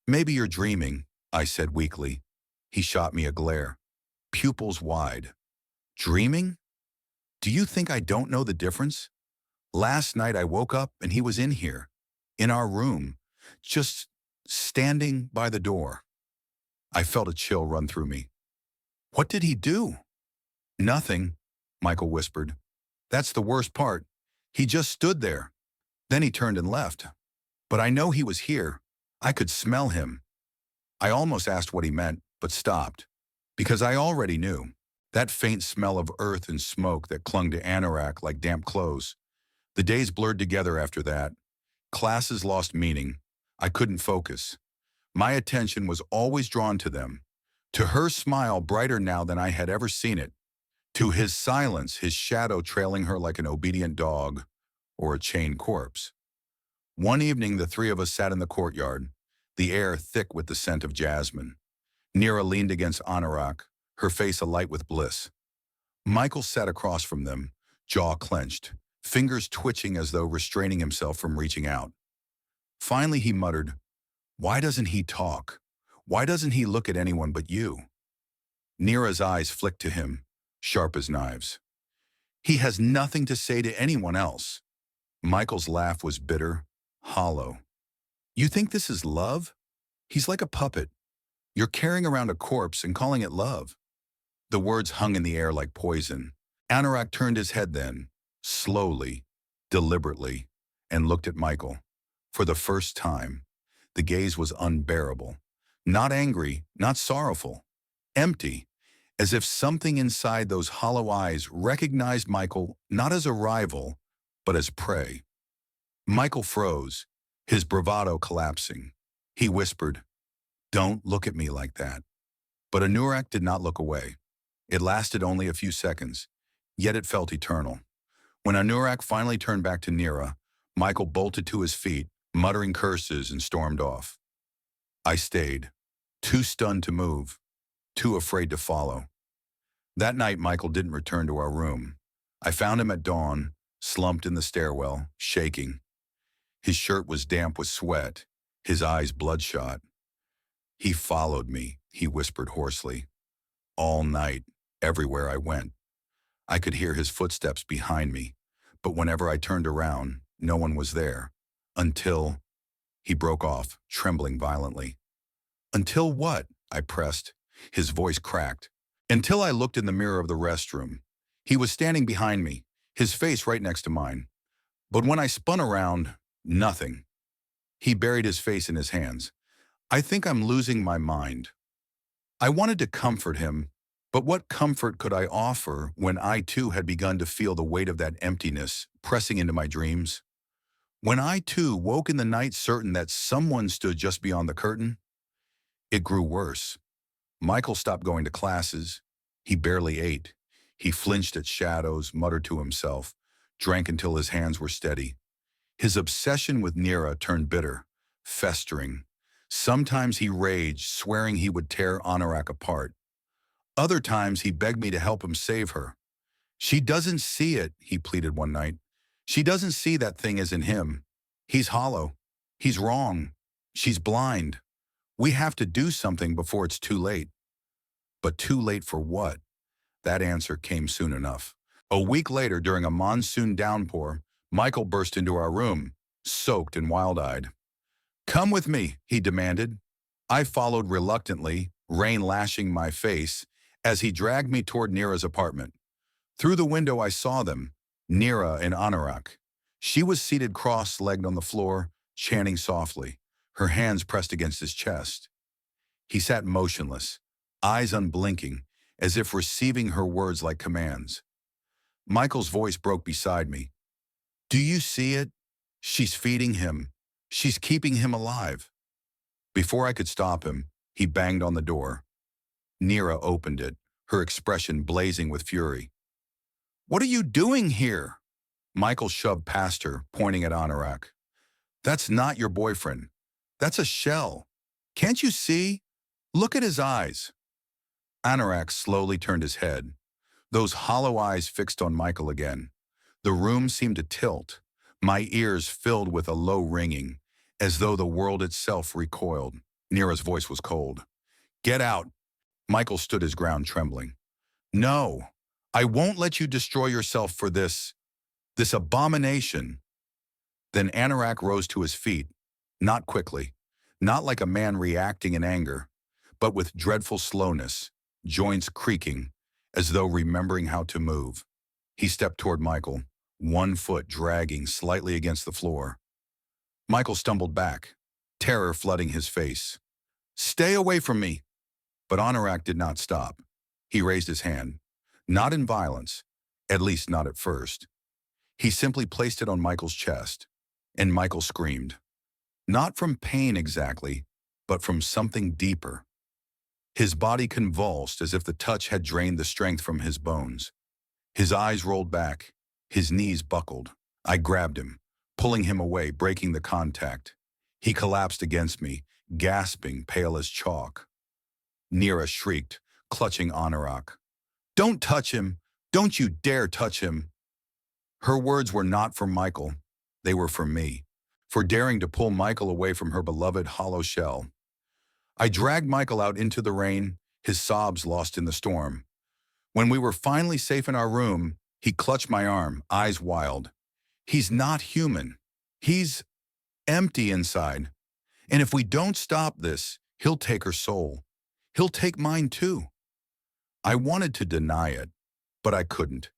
"Maybe you're dreaming," I said weakly. He shot me a glare, pupils wide. "Dreaming? Do you think I don't know the difference? Last night I woke up and he was in here, in our room, just standing by the door." I felt a chill run through me. "What did he do?" "Nothing," Michael whispered. "That's the worst part. He just stood there. Then he turned and left. But I know he was here. I could smell him. I almost asked what he meant, but stopped, because I already knew. That faint smell of earth and smoke that clung to Anorak like damp clothes. The days blurred together after that. Classes lost meaning. I couldn't focus. My attention was always drawn to them, to her smile brighter now than I had ever seen it, to his silence, his shadow trailing her like an obedient dog or a chained corpse. One evening, the three of us sat in the courtyard, the air thick with the scent of jasmine. Nira leaned against Anorak, her face alight with bliss. Michael sat across from them, jaw clenched, fingers twitching as though restraining himself from reaching out. Finally, he muttered, "Why doesn't he talk? Why doesn't he look at anyone but you?" Nira's eyes flicked to him, sharp as knives. "He has nothing to say to anyone else." Michael's laugh was bitter, hollow. "You think this is love? He's like a puppet. You're carrying around a corpse and calling it love." The words hung in the air like poison. Anorak turned his head then, slowly, deliberately, and looked at Michael. For the first time, the gaze was unbearable. Not angry, not sorrowful. Empty, as if something inside those hollow eyes recognized Michael not as a rival, but as prey. Michael froze, his bravado collapsing. He whispered, "Don't look at me like that." But Anurak did not look away. It lasted only a few seconds, yet it felt eternal. When Anurak finally turned back to Nira, Michael bolted to his feet, muttering curses, and stormed off. I stayed, too stunned to move, too afraid to follow. That night, Michael didn't return to our room. I found him at dawn, slumped in the stairwell, shaking. His shirt was damp with sweat, his eyes bloodshot. "He followed me," he whispered hoarsely. "All night, everywhere I went. I could hear his footsteps behind me, but whenever I turned around, no one was there. Until—" He broke off, trembling violently. "Until what?" I pressed. His voice cracked. "Until I looked in the mirror of the restroom. He was standing behind me, his face right next to mine. But when I spun around, nothing." He buried his face in his hands. "I think I'm losing my mind." I wanted to comfort him, but what comfort could I offer when I too had begun to feel the weight of that emptiness pressing into my dreams? When I too woke in the night certain that someone stood just beyond the curtain? It grew worse. Michael stopped going to classes. He barely ate. He flinched at shadows, muttered to himself, drank until his hands were steady. His obsession with Nira turned bitter, festering. Sometimes he raged, swearing he would tear Anorak apart. Other times he begged me to help him save her. "She doesn't see it," he pleaded one night. "She doesn't see that thing isn't him. He's hollow. He's wrong. She's blind. We have to do something before it's too late." But too late for what? That answer came soon enough. A week later, during a monsoon downpour, Michael burst into our room, soaked and wild-eyed. "Come with me," he demanded. I followed reluctantly, rain lashing my face, as he dragged me toward Nira's apartment. Through the window I saw them, Nira and Anorak. She was seated cross-legged on the floor, chanting softly, her hands pressed against his chest. He sat motionless, eyes unblinking, as if receiving her words like commands. Michael's voice broke beside me. "Do you see it? She's feeding him. She's keeping him alive." Before I could stop him, he banged on the door. Nira opened it, her expression blazing with fury. "What are you doing here?" Michael shoved past her, pointing at Anorak. "That's not your boyfriend. That's a shell. Can't you see? Look at his eyes." Anorak slowly turned his head, those hollow eyes fixed on Michael again. The room seemed to tilt, my ears filled with a low ringing, as though the world itself recoiled. Nira's voice was cold. "Get out." Michael stood his ground, trembling. "No, I won't let you destroy yourself for this abomination." Then Anorak rose to his feet, not quickly, not like a man reacting in anger, but with dreadful slowness, joints creaking, as though remembering how to move. He stepped toward Michael, one foot dragging slightly against the floor. Michael stumbled back. terror flooding his face. "Stay away from me!" But Anorak did not stop. He raised his hand. Not in violence, at least not at first. He simply placed it on Michael's chest, and Michael screamed. Not from pain exactly, but from something deeper. His body convulsed as if the touch had drained the strength from his bones. His eyes rolled back, his knees buckled. I grabbed him, pulling him away, breaking the contact. He collapsed against me, gasping, pale as chalk. Nira shrieked, clutching Anorak. "Don't touch him! Don't you dare touch him!" Her words were not for Michael. They were for me, for daring to pull Michael away from her beloved hollow shell. I dragged Michael out into the rain, his sobs lost in the storm. When we were finally safe in our room, he clutched my arm, eyes wild. "He's not human. He's empty inside. And if we don't stop this, he'll take her soul. He'll take mine too." I wanted to deny it, but I couldn't,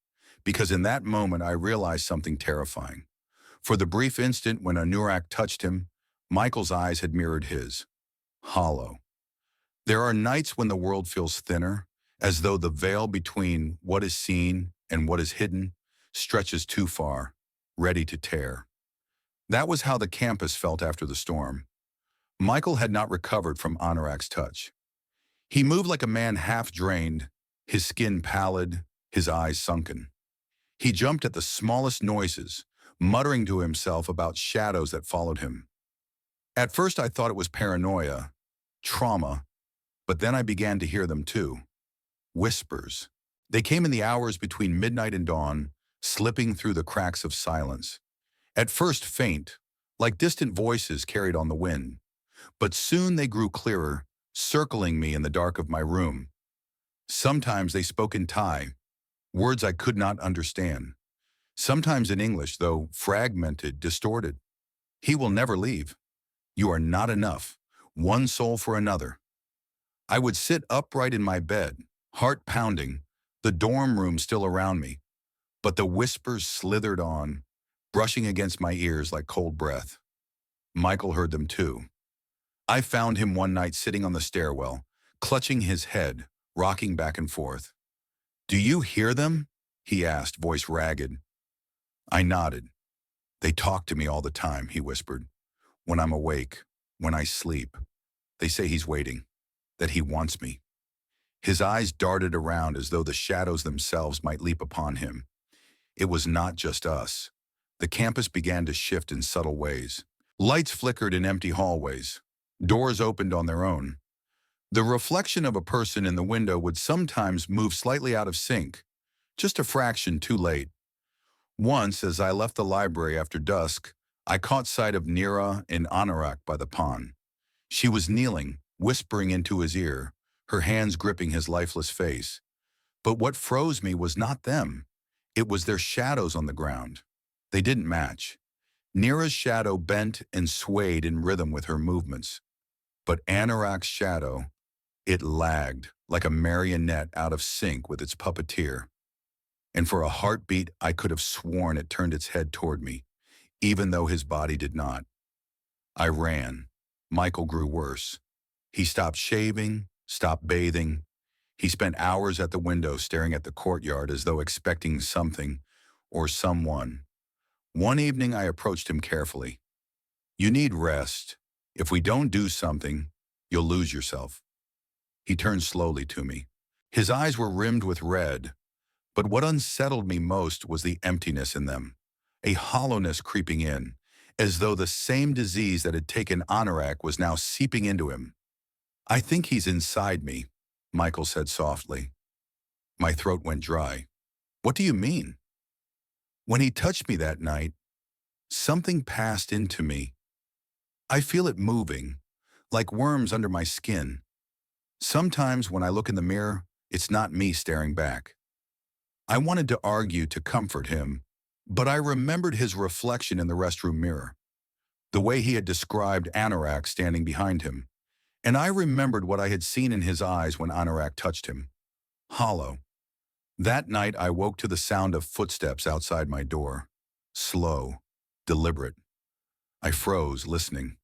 because in that moment I realized something terrifying. For the brief instant when Anorak touched him, Michael's eyes had mirrored his. Hollow. There are nights when the world feels thinner, as though the veil between what is seen and what is hidden stretches too far, ready to tear. That was how the campus felt after the storm. Michael had not recovered from Anorak's touch. He moved like a man half-drained, his skin pallid, his eyes sunken. He jumped at the smallest noises, muttering to himself about shadows that followed him. At first I thought it was paranoia, trauma, but then I began to hear them too. Whispers. They came in the hours between midnight and dawn, slipping through the cracks of silence. At first faint, like distant voices carried on the wind, but soon they grew clearer, circling me in the dark of my room. Sometimes they spoke in Thai, words I could not understand. Sometimes in English, though fragmented, distorted. "He will never leave. You are not enough. One soul for another." I would sit upright in my bed, heart pounding, the dorm room still around me, but the whispers slithered on, brushing against my ears like cold breath. Michael heard them too. I found him one night sitting on the stairwell, clutching his head, rocking back and forth. "Do you hear them?" he asked, voice ragged. I nodded. "They talk to me all the time," he whispered. "When I'm awake, when I sleep. They say he's waiting, that he wants me." His eyes darted around as though the shadows themselves might leap upon him. It was not just us. The campus began to shift in subtle ways. Lights flickered in empty hallways. Doors opened on their own. The reflection of a person in the window would sometimes move slightly out of sync, just a fraction too late. Once, as I left the library after dusk, I caught sight of Nira and Anorak by the pond. She was kneeling, whispering into his ear, her hands gripping his lifeless face. But what froze me was not them. It was their shadows on the ground. They didn't match. Nira's shadow bent and swayed in rhythm with her movements. But Anorak's shadow, it lagged, like a marionette out of sync with its puppeteer. And for a heartbeat, I could have sworn it turned its head toward me, even though his body did not. I ran. Michael grew worse. He stopped shaving, stopped bathing. He spent hours at the window staring at the courtyard as though expecting something or someone. One evening I approached him carefully. "You need rest. If we don't do something, you'll lose yourself." He turned slowly to me. His eyes were rimmed with red, but what unsettled me most was the emptiness in them, a hollowness creeping in, as though the same disease that had taken Anorak was now seeping into him. "I think he's inside me," Michael said softly. My throat went dry. "What do you mean?" "When he touched me that night, something passed into me. I feel it moving, like worms under my skin. Sometimes when I look in the mirror, it's not me staring back." I wanted to argue to comfort him, but I remembered his reflection in the restroom mirror, the way he had described Anorak standing behind him, and I remembered what I had seen in his eyes when Anorak touched him. Hollow. That night I woke to the sound of footsteps outside my door. Slow, deliberate. I froze, listening.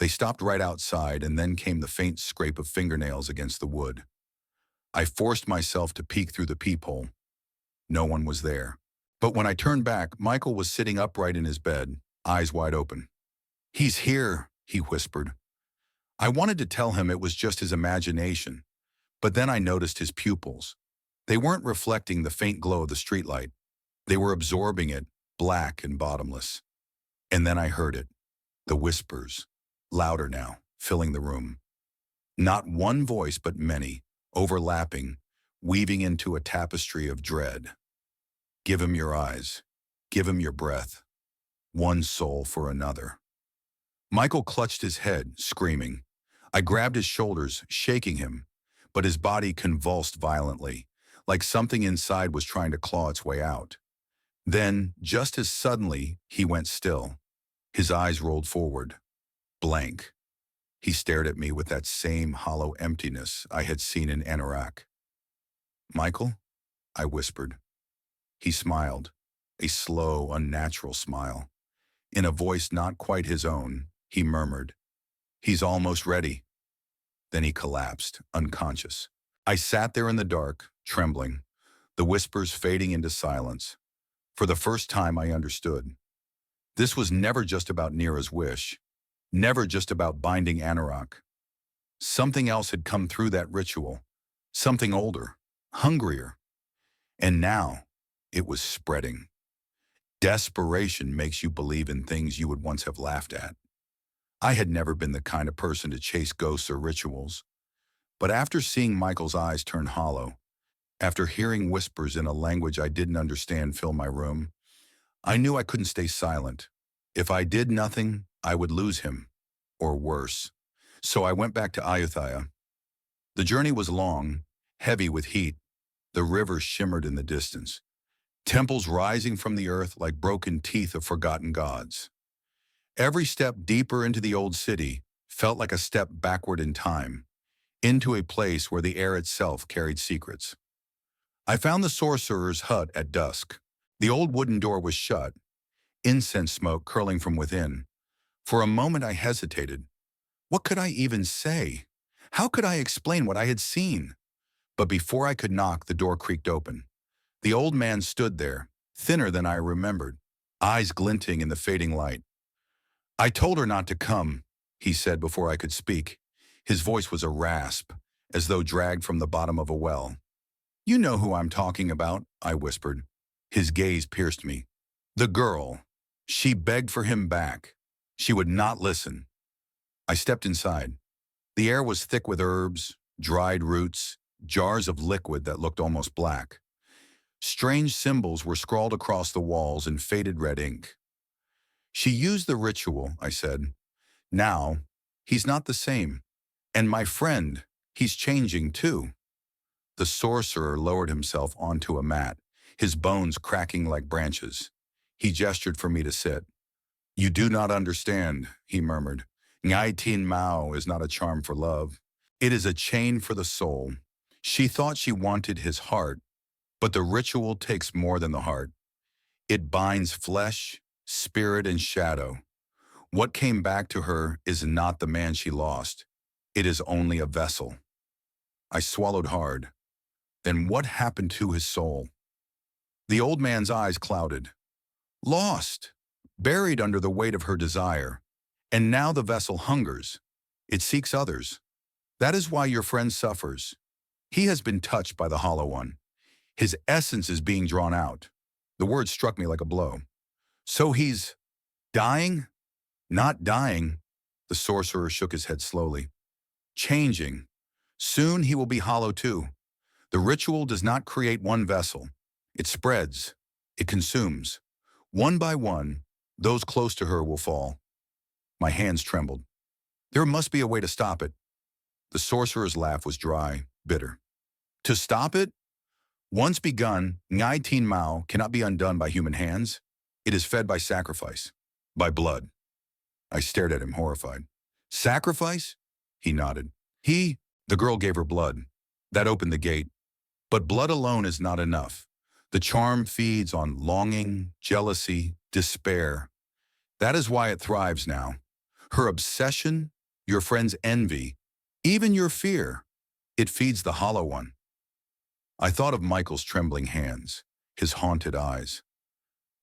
They stopped right outside, and then came the faint scrape of fingernails against the wood. I forced myself to peek through the peephole. No one was there. But when I turned back, Michael was sitting upright in his bed, eyes wide open. "He's here," he whispered. I wanted to tell him it was just his imagination, but then I noticed his pupils. They weren't reflecting the faint glow of the streetlight. They were absorbing it, black and bottomless. And then I heard it, the whispers, louder now, filling the room. Not one voice, but many, overlapping, weaving into a tapestry of dread. Give him your eyes. Give him your breath. One soul for another. Michael clutched his head, screaming. I grabbed his shoulders, shaking him, but his body convulsed violently, like something inside was trying to claw its way out. Then, just as suddenly, he went still. His eyes rolled forward. Blank. He stared at me with that same hollow emptiness I had seen in Anorak. "Michael?" I whispered. He smiled, a slow, unnatural smile. In a voice not quite his own, he murmured, "He's almost ready." Then he collapsed, unconscious. I sat there in the dark, trembling, the whispers fading into silence. For the first time I understood. This was never just about Nira's wish, never just about binding Anorak. Something else had come through that ritual, something older, hungrier. And now, it was spreading. Desperation makes you believe in things you would once have laughed at. I had never been the kind of person to chase ghosts or rituals. But after seeing Michael's eyes turn hollow, after hearing whispers in a language I didn't understand fill my room, I knew I couldn't stay silent. If I did nothing, I would lose him, or worse. So I went back to Ayutthaya. The journey was long, heavy with heat. The river shimmered in the distance, temples rising from the earth like broken teeth of forgotten gods. Every step deeper into the old city felt like a step backward in time, into a place where the air itself carried secrets. I found the sorcerer's hut at dusk. The old wooden door was shut, incense smoke curling from within. For a moment I hesitated. What could I even say? How could I explain what I had seen? But before I could knock, the door creaked open. The old man stood there, thinner than I remembered, eyes glinting in the fading light. "I told her not to come," he said before I could speak. His voice was a rasp, as though dragged from the bottom of a well. "You know who I'm talking about," I whispered. His gaze pierced me. "The girl. She begged for him back. She would not listen." I stepped inside. The air was thick with herbs, dried roots, jars of liquid that looked almost black. Strange symbols were scrawled across the walls in faded red ink. "She used the ritual," I said. "Now, he's not the same. And my friend, he's changing too." The sorcerer lowered himself onto a mat, his bones cracking like branches. He gestured for me to sit. "You do not understand," he murmured. "Ngai Tin Mao is not a charm for love. It is a chain for the soul. She thought she wanted his heart, but the ritual takes more than the heart. It binds flesh, spirit, and shadow. What came back to her is not the man she lost. It is only a vessel." I swallowed hard. Then what happened to his soul? The old man's eyes clouded. "Lost, buried under the weight of her desire. And now the vessel hungers. It seeks others. That is why your friend suffers. He has been touched by the Hollow One. His essence is being drawn out." The word struck me like a blow. "So he's dying?" "Not dying." The sorcerer shook his head slowly. "Changing. Soon he will be hollow too. The ritual does not create one vessel. It spreads. It consumes. One by one, those close to her will fall." My hands trembled. "There must be a way to stop it." The sorcerer's laugh was dry, bitter. "To stop it? Once begun, Ngai Tin Mao cannot be undone by human hands. It is fed by sacrifice, by blood." I stared at him, horrified. "Sacrifice?" He nodded. The girl gave her blood. That opened the gate. But blood alone is not enough. The charm feeds on longing, jealousy, despair. That is why it thrives now. Her obsession, your friend's envy, even your fear, it feeds the hollow one. I thought of Michael's trembling hands, his haunted eyes.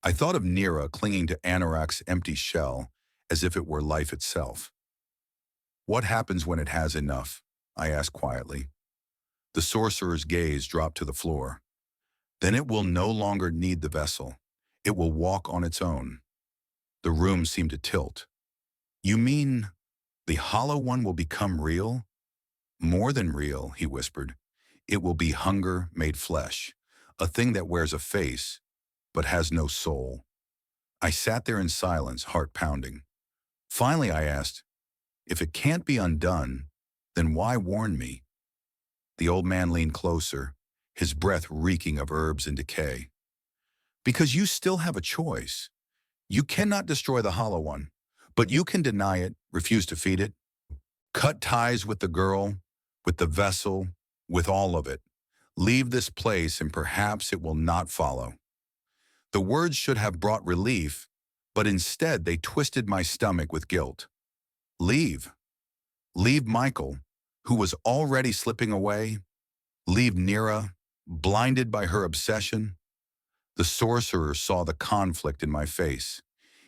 I thought of Nira clinging to Anorak's empty shell as if it were life itself. What happens when it has enough? I asked quietly. The sorcerer's gaze dropped to the floor. Then it will no longer need the vessel. It will walk on its own. The room seemed to tilt. You mean the hollow one will become real? More than real, he whispered. It will be hunger made flesh, a thing that wears a face, but has no soul. I sat there in silence, heart pounding. Finally, I asked, if it can't be undone, then why warn me? The old man leaned closer, his breath reeking of herbs and decay. Because you still have a choice. You cannot destroy the hollow one, but you can deny it, refuse to feed it, cut ties with the girl, with the vessel, with all of it. Leave this place and perhaps it will not follow. The words should have brought relief, but instead they twisted my stomach with guilt. Leave. Leave Michael, who was already slipping away. Leave Nira, blinded by her obsession. The sorcerer saw the conflict in my face.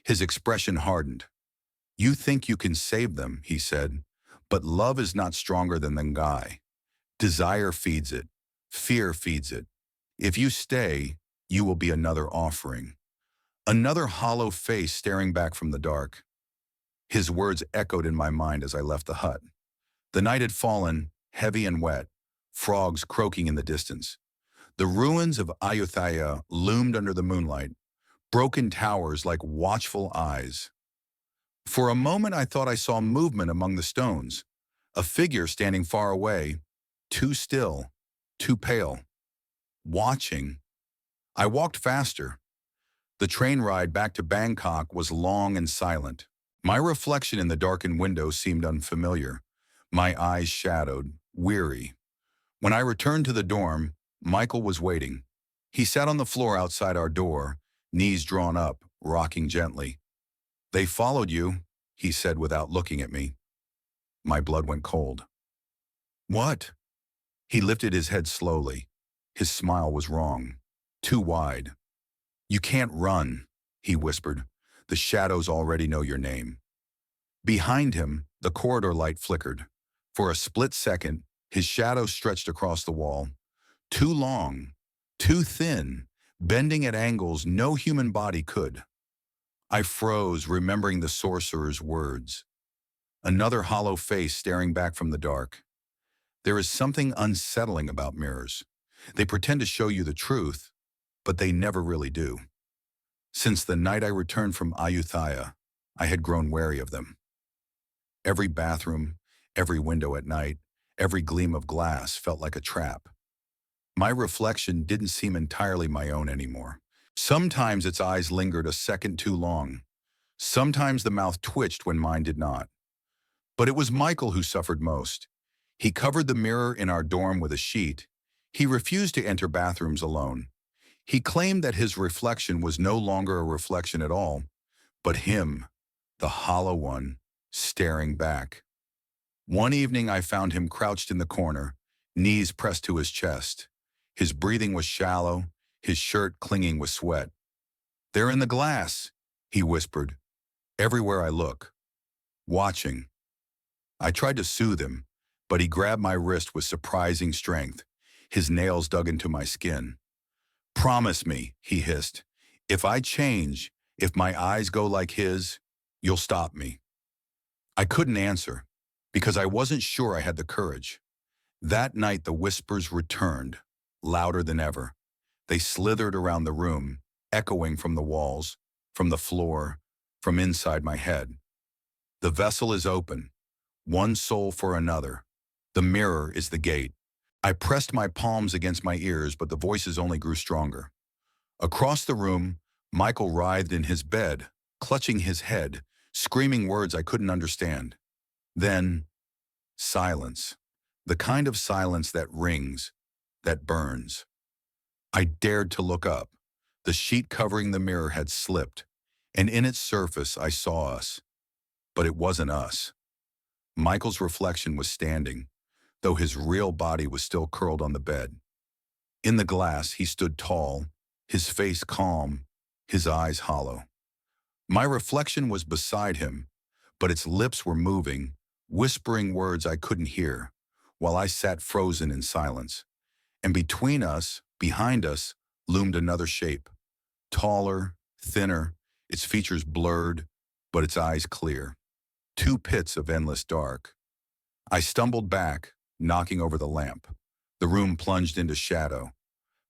His expression hardened. You think you can save them, he said, but love is not stronger than the guy. Desire feeds it. Fear feeds it. If you stay, you will be another offering. Another hollow face staring back from the dark. His words echoed in my mind as I left the hut. The night had fallen, heavy and wet, frogs croaking in the distance. The ruins of Ayutthaya loomed under the moonlight, broken towers like watchful eyes. For a moment I thought I saw movement among the stones, a figure standing far away, too still, too pale. Watching. I walked faster. The train ride back to Bangkok was long and silent. My reflection in the darkened window seemed unfamiliar, my eyes shadowed, weary. When I returned to the dorm, Michael was waiting. He sat on the floor outside our door, knees drawn up, rocking gently. They followed you, he said without looking at me. My blood went cold. What? He lifted his head slowly. His smile was wrong, too wide. You can't run, he whispered. The shadows already know your name. Behind him, the corridor light flickered. For a split second, his shadow stretched across the wall. Too long, too thin, bending at angles no human body could. I froze, remembering the sorcerer's words. Another hollow face staring back from the dark. There is something unsettling about mirrors. They pretend to show you the truth, but they never really do. Since the night I returned from Ayutthaya, I had grown wary of them. Every bathroom, every window at night, every gleam of glass felt like a trap. My reflection didn't seem entirely my own anymore. Sometimes its eyes lingered a second too long. Sometimes the mouth twitched when mine did not. But it was Michael who suffered most. He covered the mirror in our dorm with a sheet. He refused to enter bathrooms alone. He claimed that his reflection was no longer a reflection at all, but him, the hollow one, staring back. One evening I found him crouched in the corner, knees pressed to his chest. His breathing was shallow, his shirt clinging with sweat. "They're in the glass," he whispered. "Everywhere I look. Watching." I tried to soothe him, but he grabbed my wrist with surprising strength. His nails dug into my skin. "Promise me," he hissed. "If I change, if my eyes go like his, you'll stop me." I couldn't answer, because I wasn't sure I had the courage. That night the whispers returned, louder than ever. They slithered around the room, echoing from the walls, from the floor, from inside my head. The vessel is open, one soul for another. The mirror is the gate. I pressed my palms against my ears, but the voices only grew stronger. Across the room, Michael writhed in his bed, clutching his head, screaming words I couldn't understand. Then, silence. The kind of silence that rings, that burns. I dared to look up. The sheet covering the mirror had slipped, and in its surface I saw us. But it wasn't us. Michael's reflection was standing, though his real body was still curled on the bed. In the glass, he stood tall, his face calm, his eyes hollow. My reflection was beside him, but its lips were moving, whispering words I couldn't hear, while I sat frozen in silence. And between us, behind us, loomed another shape. Taller, thinner, its features blurred, but its eyes clear. Two pits of endless dark. I stumbled back, knocking over the lamp. The room plunged into shadow.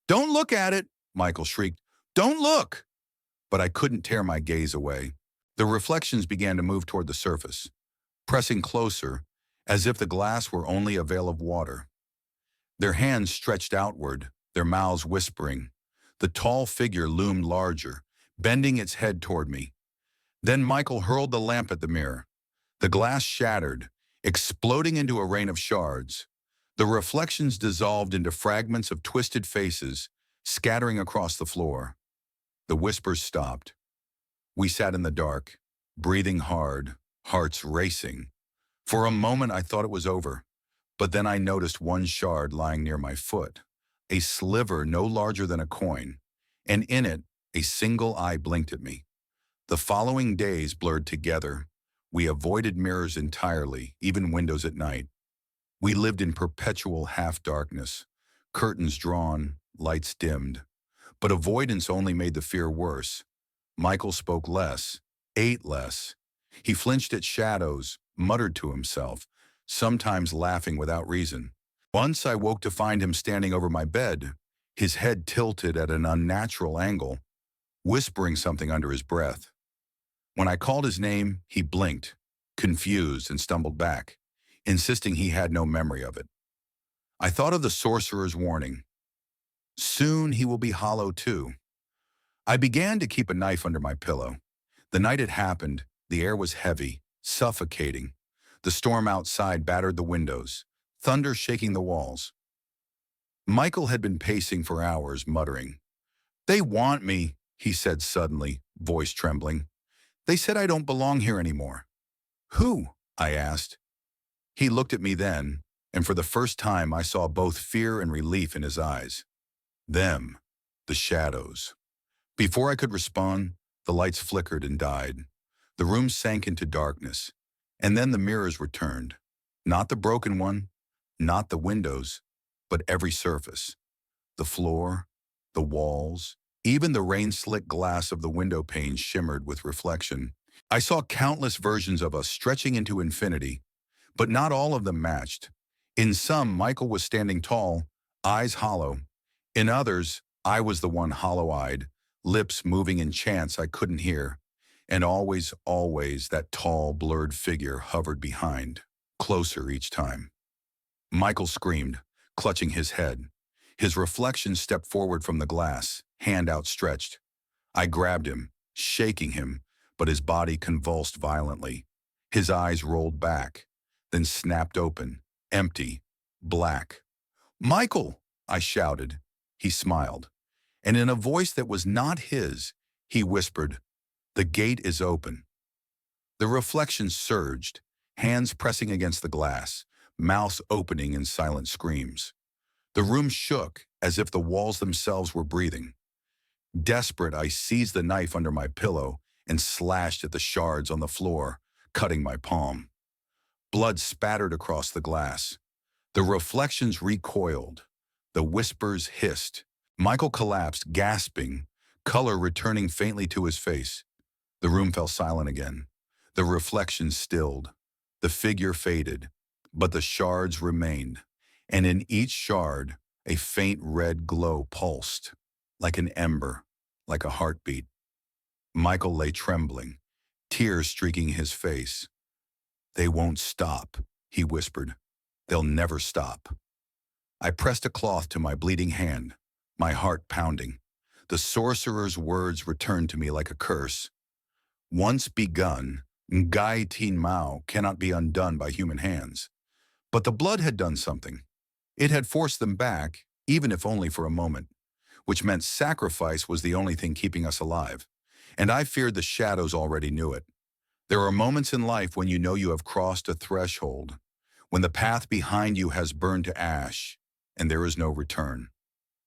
"Don't look at it!" Michael shrieked. "Don't look!" But I couldn't tear my gaze away. The reflections began to move toward the surface, pressing closer, as if the glass were only a veil of water. Their hands stretched outward, their mouths whispering. The tall figure loomed larger, bending its head toward me. Then Michael hurled the lamp at the mirror. The glass shattered, exploding into a rain of shards. The reflections dissolved into fragments of twisted faces, scattering across the floor. The whispers stopped. We sat in the dark, breathing hard, hearts racing. For a moment I thought it was over, but then I noticed one shard lying near my foot, a sliver no larger than a coin, and in it a single eye blinked at me. The following days blurred together. We avoided mirrors entirely, even windows at night. We lived in perpetual half-darkness, curtains drawn, lights dimmed. But avoidance only made the fear worse. Michael spoke less, ate less. He flinched at shadows, muttered to himself, sometimes laughing without reason. Once I woke to find him standing over my bed, his head tilted at an unnatural angle, whispering something under his breath. When I called his name, he blinked, confused, and stumbled back, insisting he had no memory of it. I thought of the sorcerer's warning. Soon he will be hollow too. I began to keep a knife under my pillow. The night it happened, the air was heavy, suffocating. The storm outside battered the windows, thunder shaking the walls. Michael had been pacing for hours, muttering. "They want me," he said suddenly, voice trembling. "They said I don't belong here anymore." "Who?" I asked. He looked at me then, and for the first time I saw both fear and relief in his eyes. Them, the shadows. Before I could respond, the lights flickered and died. The room sank into darkness, and then the mirrors returned. Not the broken one, not the windows, but every surface. The floor, the walls, even the rain-slick glass of the window panes shimmered with reflection. I saw countless versions of us stretching into infinity, but not all of them matched. In some, Michael was standing tall, eyes hollow. In others, I was the one hollow-eyed, lips moving in chants I couldn't hear. And always, always, that tall, blurred figure hovered behind, closer each time. Michael screamed, clutching his head. His reflection stepped forward from the glass, hand outstretched. I grabbed him, shaking him, but his body convulsed violently. His eyes rolled back, then snapped open, empty, black. "Michael!" I shouted. He smiled, and in a voice that was not his, he whispered, "The gate is open." The reflection surged, hands pressing against the glass, mouths opening in silent screams. The room shook as if the walls themselves were breathing. Desperate, I seized the knife under my pillow and slashed at the shards on the floor, cutting my palm. Blood spattered across the glass. The reflections recoiled. The whispers hissed. Michael collapsed, gasping, color returning faintly to his face. The room fell silent again. The reflections stilled. The figure faded, but the shards remained, and in each shard, a faint red glow pulsed, like an ember, like a heartbeat. Michael lay trembling, tears streaking his face. "They won't stop," he whispered. "They'll never stop." I pressed a cloth to my bleeding hand, my heart pounding. The sorcerer's words returned to me like a curse. Once begun, Ngai Tin Mao cannot be undone by human hands. But the blood had done something. It had forced them back, even if only for a moment, which meant sacrifice was the only thing keeping us alive. And I feared the shadows already knew it. There are moments in life when you know you have crossed a threshold, when the path behind you has burned to ash, and there is no return.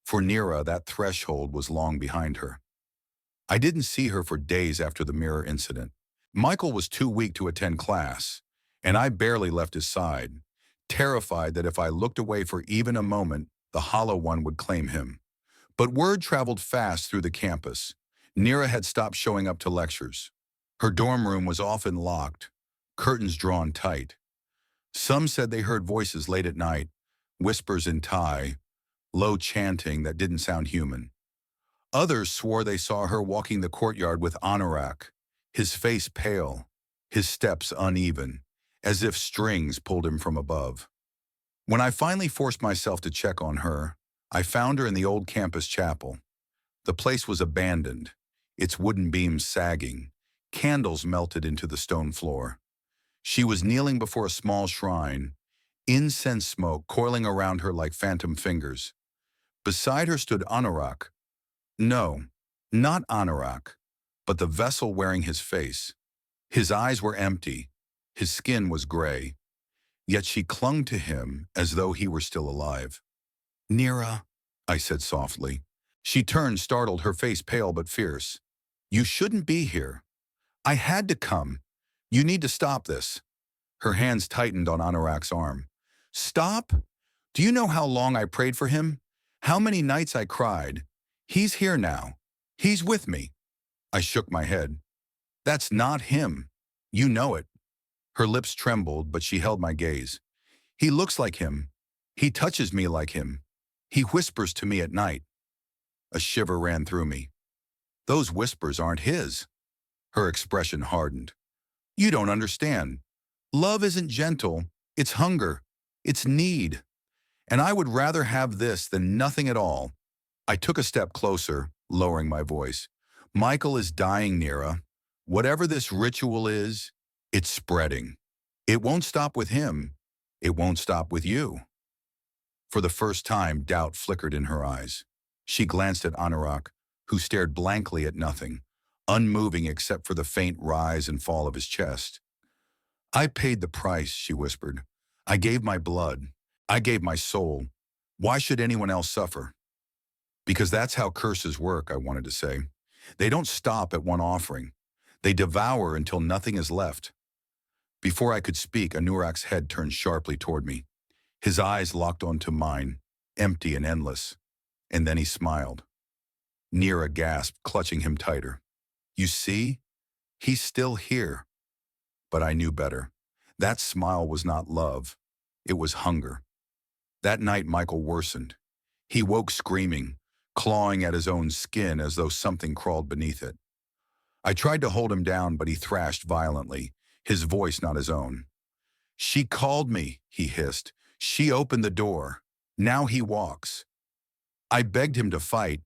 For Nira, that threshold was long behind her. I didn't see her for days after the mirror incident. Michael was too weak to attend class, and I barely left his side, terrified that if I looked away for even a moment, the Hollow One would claim him. But word traveled fast through the campus. Nira had stopped showing up to lectures. Her dorm room was often locked, curtains drawn tight. Some said they heard voices late at night, whispers in Thai, low chanting that didn't sound human. Others swore they saw her walking the courtyard with Anorak, his face pale, his steps uneven, as if strings pulled him from above. When I finally forced myself to check on her, I found her in the old campus chapel. The place was abandoned, its wooden beams sagging, candles melted into the stone floor. She was kneeling before a small shrine, incense smoke coiling around her like phantom fingers. Beside her stood Anorak. No, not Anorak, but the vessel wearing his face. His eyes were empty, his skin was gray, yet she clung to him as though he were still alive. "Nira," I said softly. She turned, startled, her face pale but fierce. "You shouldn't be here. I had to come. You need to stop this." Her hands tightened on Anorak's arm. "Stop? Do you know how long I prayed for him? How many nights I cried? He's here now. He's with me." I shook my head. "That's not him. You know it." Her lips trembled, but she held my gaze. "He looks like him. He touches me like him. He whispers to me at night." A shiver ran through me. "Those whispers aren't his." Her expression hardened. "You don't understand. Love isn't gentle. It's hunger. It's need. And I would rather have this than nothing at all." I took a step closer, lowering my voice. "Michael is dying, Nira. Whatever this ritual is, it's spreading. It won't stop with him. It won't stop with you." For the first time, doubt flickered in her eyes. She glanced at Anorak, who stared blankly at nothing, unmoving except for the faint rise and fall of his chest. "I paid the price," she whispered. "I gave my blood. I gave my soul. Why should anyone else suffer?" "Because that's how curses work," I wanted to say. "They don't stop at one offering. They devour until nothing is left." Before I could speak, Anurak's head turned sharply toward me. His eyes locked onto mine, empty and endless. And then he smiled. Nira gasped, clutching him tighter. "You see? He's still here." But I knew better. That smile was not love. It was hunger. That night, Michael worsened. He woke screaming, clawing at his own skin as though something crawled beneath it. I tried to hold him down, but he thrashed violently, his voice not his own. "She called me," he hissed. "She opened the door. Now he walks." I begged him to fight,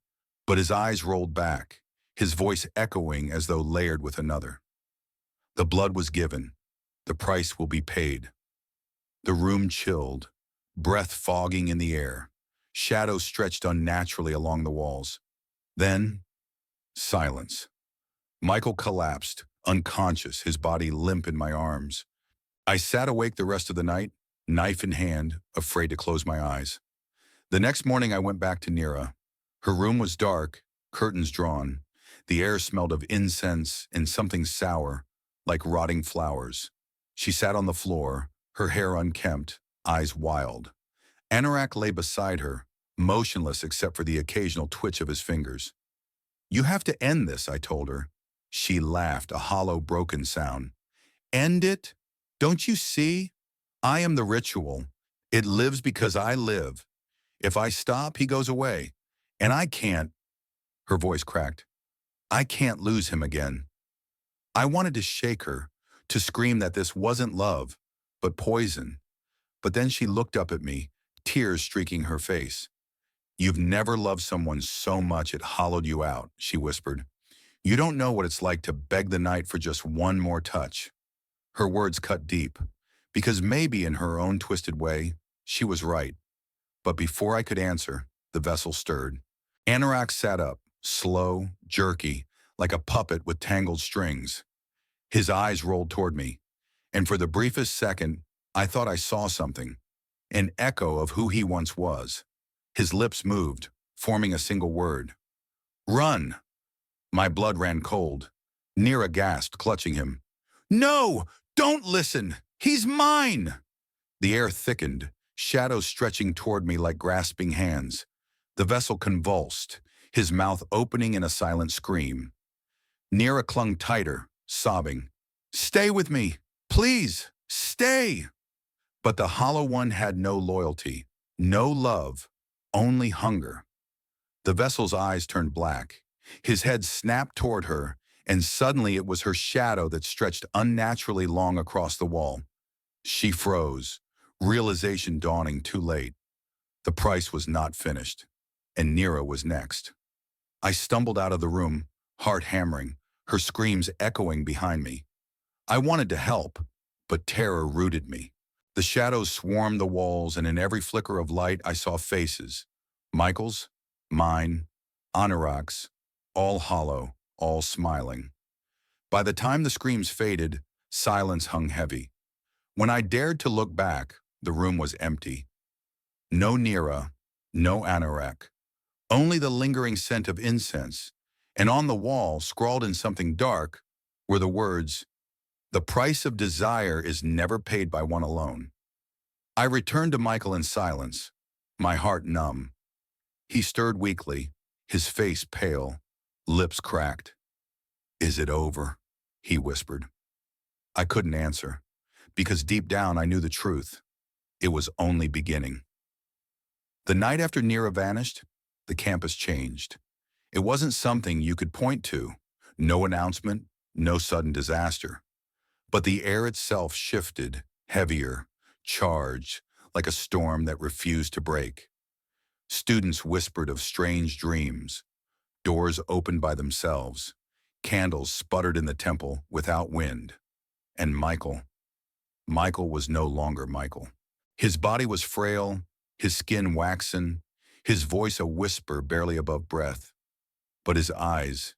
but his eyes rolled back, his voice echoing as though layered with another. "The blood was given. The price will be paid." The room chilled, breath fogging in the air. Shadows stretched unnaturally along the walls. Then, silence. Michael collapsed, unconscious, his body limp in my arms. I sat awake the rest of the night, knife in hand, afraid to close my eyes. The next morning I went back to Nira. Her room was dark, curtains drawn. The air smelled of incense and something sour, like rotting flowers. She sat on the floor, her hair unkempt, eyes wild. Anorak lay beside her, motionless except for the occasional twitch of his fingers. "You have to end this," I told her. She laughed, a hollow, broken sound. "End it? Don't you see? I am the ritual. It lives because I live. If I stop, he goes away. And I can't," her voice cracked, "I can't lose him again." I wanted to shake her, to scream that this wasn't love, but poison. But then she looked up at me, tears streaking her face. "You've never loved someone so much it hollowed you out," she whispered. "You don't know what it's like to beg the night for just one more touch." Her words cut deep, because maybe in her own twisted way, she was right. But before I could answer, the vessel stirred. Anorak sat up, slow, jerky, like a puppet with tangled strings. His eyes rolled toward me, and for the briefest second, I thought I saw something, an echo of who he once was. His lips moved, forming a single word. Run! My blood ran cold. Nira gasped, clutching him. No! Don't listen! He's mine! The air thickened, shadows stretching toward me like grasping hands. The vessel convulsed, his mouth opening in a silent scream. Nira clung tighter, sobbing. Stay with me! Please! Stay! But the Hollow One had no loyalty, no love, only hunger. The vessel's eyes turned black. His head snapped toward her, and suddenly it was her shadow that stretched unnaturally long across the wall. She froze, realization dawning too late. The price was not finished, and Nira was next. I stumbled out of the room, heart hammering, her screams echoing behind me. I wanted to help, but terror rooted me. The shadows swarmed the walls, and in every flicker of light I saw faces. Michael's, mine, Anorak's, all hollow, all smiling. By the time the screams faded, silence hung heavy. When I dared to look back, the room was empty. No Nira, no Anorak, only the lingering scent of incense, and on the wall, scrawled in something dark, were the words, "The price of desire is never paid by one alone." I returned to Michael in silence, my heart numb. He stirred weakly, his face pale, lips cracked. "Is it over?" he whispered. I couldn't answer, because deep down I knew the truth. It was only beginning. The night after Nira vanished, the campus changed. It wasn't something you could point to, no announcement, no sudden disaster. But the air itself shifted, heavier, charged, like a storm that refused to break. Students whispered of strange dreams. Doors opened by themselves. Candles sputtered in the temple without wind. And Michael was no longer Michael. His body was frail, his skin waxen, his voice a whisper barely above breath. But his eyes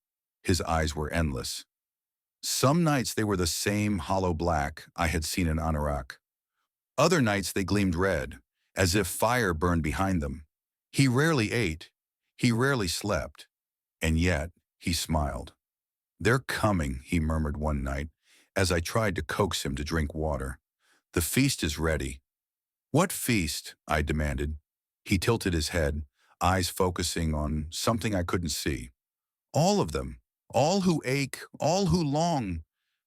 were endless. Some nights they were the same hollow black I had seen in Anorak. Other nights they gleamed red, as if fire burned behind them. He rarely ate, he rarely slept, and yet he smiled. "They're coming," he murmured one night, as I tried to coax him to drink water. "The feast is ready." "What feast?" I demanded. He tilted his head, eyes focusing on something I couldn't see. "All of them, all who ache, all who long.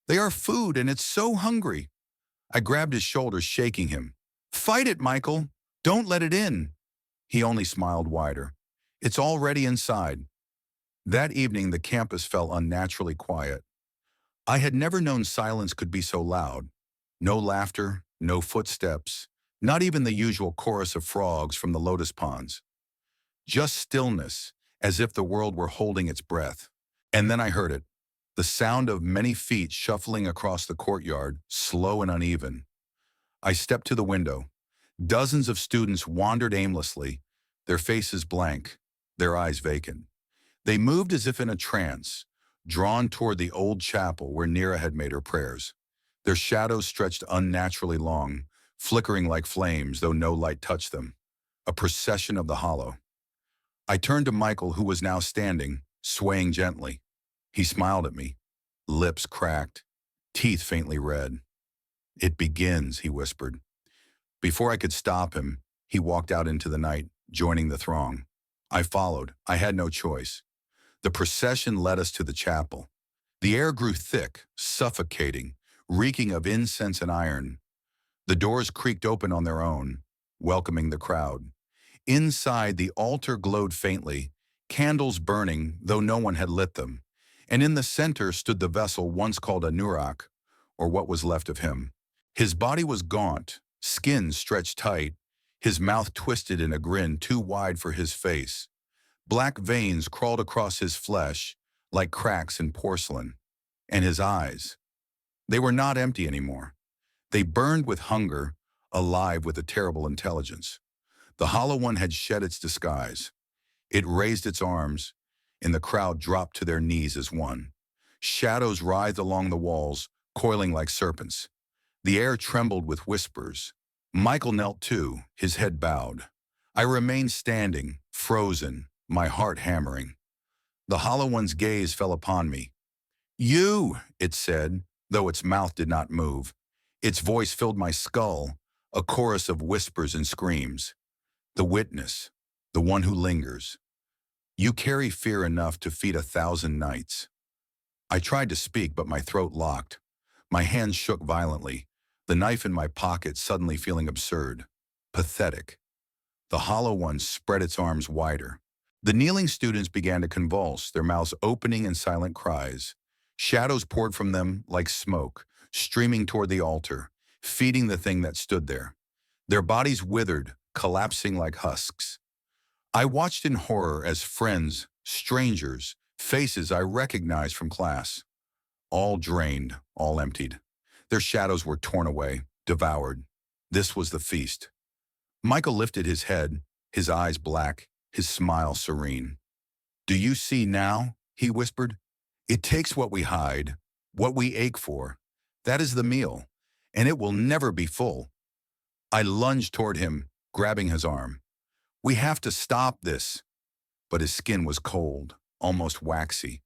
They are food, and it's so hungry." I grabbed his shoulders, shaking him. "Fight it, Michael! Don't let it in!" He only smiled wider. "It's already inside." That evening, the campus fell unnaturally quiet. I had never known silence could be so loud. No laughter, no footsteps, not even the usual chorus of frogs from the lotus ponds. Just stillness, as if the world were holding its breath. And then I heard it, the sound of many feet shuffling across the courtyard, slow and uneven. I stepped to the window. Dozens of students wandered aimlessly, their faces blank, their eyes vacant. They moved as if in a trance, drawn toward the old chapel where Nira had made her prayers. Their shadows stretched unnaturally long, flickering like flames, though no light touched them. A procession of the hollow. I turned to Michael, who was now standing, swaying gently. He smiled at me, lips cracked, teeth faintly red. "It begins," he whispered. Before I could stop him, he walked out into the night, joining the throng. I followed. I had no choice. The procession led us to the chapel. The air grew thick, suffocating, reeking of incense and iron. The doors creaked open on their own, welcoming the crowd. Inside, the altar glowed faintly, candles burning, though no one had lit them. And in the center stood the vessel once called Anorak, or what was left of him. His body was gaunt, skin stretched tight, his mouth twisted in a grin too wide for his face. Black veins crawled across his flesh, like cracks in porcelain. And his eyes, they were not empty anymore. They burned with hunger, alive with a terrible intelligence. The Hollow One had shed its disguise. It raised its arms, and the crowd dropped to their knees as one. Shadows writhed along the walls, coiling like serpents. The air trembled with whispers. Michael knelt too, his head bowed. I remained standing, frozen, my heart hammering. The Hollow One's gaze fell upon me. "You," it said, though its mouth did not move. Its voice filled my skull, a chorus of whispers and screams. "The witness, the one who lingers. You carry fear enough to feed 1,000 nights." I tried to speak, but my throat locked. My hands shook violently, the knife in my pocket suddenly feeling absurd, pathetic. The Hollow One spread its arms wider. The kneeling students began to convulse, their mouths opening in silent cries. Shadows poured from them like smoke, streaming toward the altar, feeding the thing that stood there. Their bodies withered, collapsing like husks. I watched in horror as friends, strangers, faces I recognized from class, all drained, all emptied. Their shadows were torn away, devoured. This was the feast. Michael lifted his head, his eyes black, his smile serene. "Do you see now?" he whispered. "It takes what we hide, what we ache for. That is the meal, and it will never be full." I lunged toward him, grabbing his arm. "We have to stop this." But his skin was cold, almost waxy.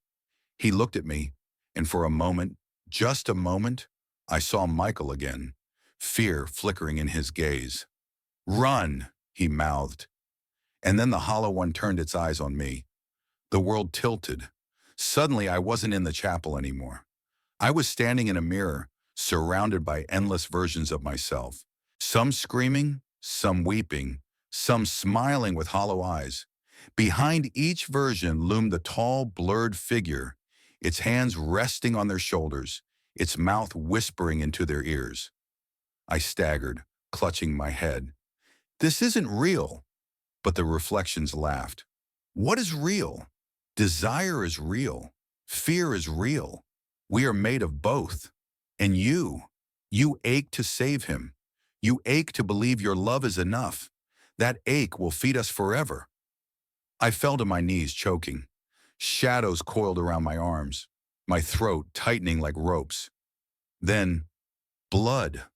He looked at me, and for a moment, just a moment, I saw Michael again, fear flickering in his gaze. "Run," he mouthed. And then the Hollow One turned its eyes on me. The world tilted. Suddenly, I wasn't in the chapel anymore. I was standing in a mirror, surrounded by endless versions of myself. Some screaming, some weeping, some smiling with hollow eyes. Behind each version loomed the tall, blurred figure, its hands resting on their shoulders, its mouth whispering into their ears. I staggered, clutching my head. "This isn't real." But the reflections laughed. "What is real? Desire is real. Fear is real. We are made of both. And you ache to save him. You ache to believe your love is enough. That ache will feed us forever." I fell to my knees, choking. Shadows coiled around my arms, my throat tightening like ropes. Then, blood.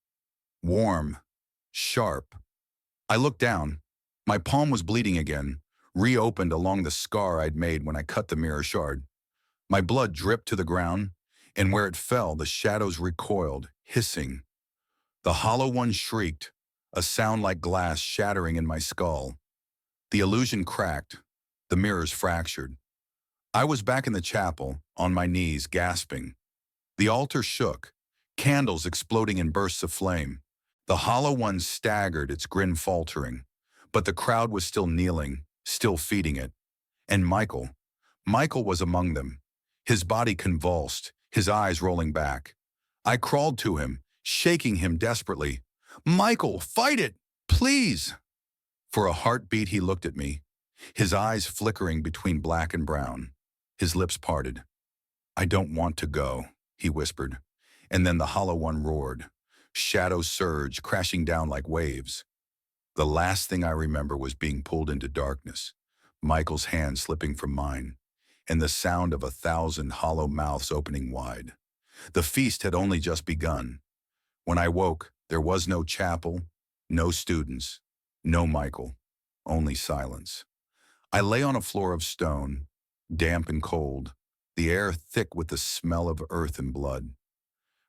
Warm. Sharp. I looked down. My palm was bleeding again, reopened along the scar I'd made when I cut the mirror shard. My blood dripped to the ground, and where it fell, the shadows recoiled, hissing. The Hollow One shrieked, a sound like glass shattering in my skull. The illusion cracked, the mirrors fractured. I was back in the chapel, on my knees, gasping. The altar shook, candles exploding in bursts of flame. The Hollow One staggered, its grin faltering. But the crowd was still kneeling, still feeding it. And Michael was among them. His body convulsed, his eyes rolling back. I crawled to him, shaking him desperately. "Michael, fight it! Please!" For a heartbeat he looked at me, his eyes flickering between black and brown. His lips parted. "I don't want to go," he whispered. And then the Hollow One roared. Shadows surged, crashing down like waves. The last thing I remember was being pulled into darkness, Michael's hand slipping from mine, and the sound of 1,000 hollow mouths opening wide. The feast had only just begun. When I woke, there was no chapel, no students, no Michael, only silence. I lay on a floor of stone, damp and cold, the air thick with the smell of earth and blood.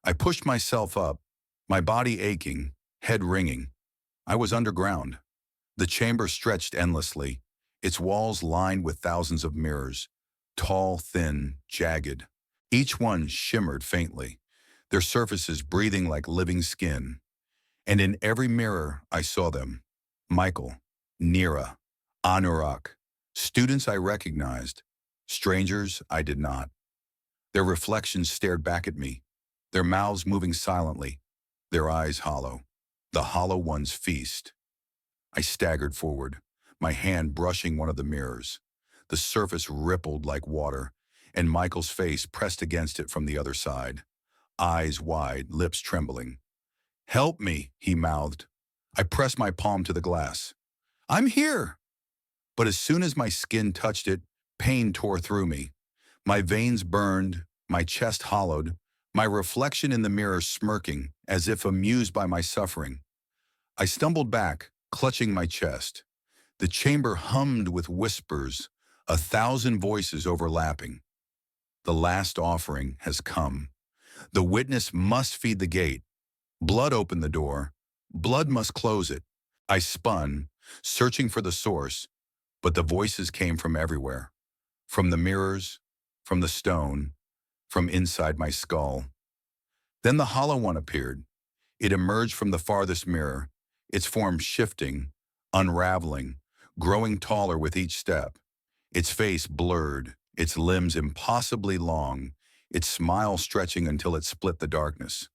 I pushed myself up, my body aching, head ringing. I was underground. The chamber stretched endlessly, its walls lined with thousands of mirrors, tall, thin, jagged. Each one shimmered faintly, their surfaces breathing like living skin. And in every mirror I saw them. Michael, Neera, Anurag, students I recognized, strangers I did not. Their reflections stared back at me, their mouths moving silently, their eyes hollow. The Hollow One's feast. I staggered forward, my hand brushing one of the mirrors. The surface rippled like water, and Michael's face pressed against it from the other side, eyes wide, lips trembling. "Help me," he mouthed. I pressed my palm to the glass. "I'm here." But as soon as my skin touched it, pain tore through me. My veins burned, my chest hollowed, my reflection in the mirror smirking as if amused by my suffering. I stumbled back, clutching my chest. The chamber hummed with whispers, 1,000 voices overlapping. The last offering has come. The witness must feed the gate. Blood opened the door. Blood must close it. I spun, searching for the source, but the voices came from everywhere. From the mirrors, from the stone, from inside my skull. Then the hollow one appeared. It emerged from the farthest mirror, its form shifting, unraveling, growing taller with each step. Its face blurred, its limbs impossibly long, its smile stretching until it split the darkness.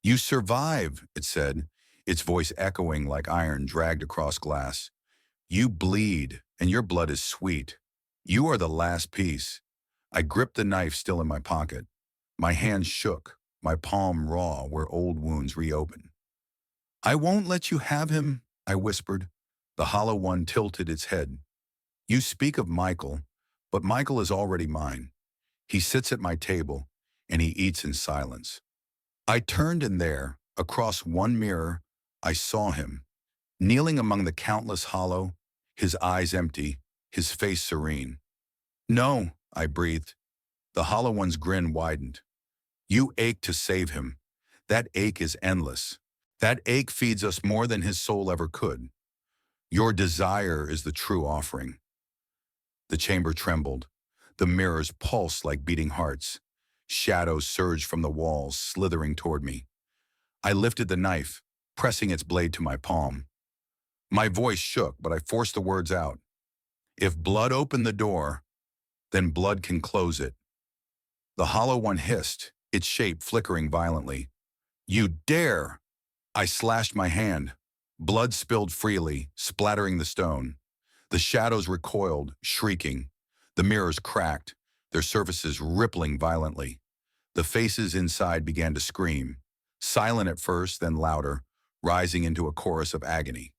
"You survive," it said, its voice echoing like iron dragged across glass. "You bleed, and your blood is sweet. You are the last piece." I gripped the knife still in my pocket. My hand shook, my palm raw where old wounds reopened. "I won't let you have him," I whispered. The hollow one tilted its head. "You speak of Michael, but Michael is already mine. He sits at my table, and he eats in silence." I turned, and there, across one mirror, I saw him, kneeling among the countless hollow, his eyes empty, his face serene. "No," I breathed. The hollow one's grin widened. "You ache to save him. That ache is endless. That ache feeds us more than his soul ever could. Your desire is the true offering." The chamber trembled. The mirrors pulsed like beating hearts. Shadows surged from the walls, slithering toward me. I lifted the knife, pressing its blade to my palm. My voice shook, but I forced the words out. "If blood opened the door, then blood can close it." The hollow one hissed, its shape flickering violently. "You dare!" I slashed my hand. Blood spilled freely, splattering the stone. The shadows recoiled, shrieking. The mirrors cracked, their surfaces rippling violently. The faces inside began to scream, silent at first, then louder, rising into a chorus of agony.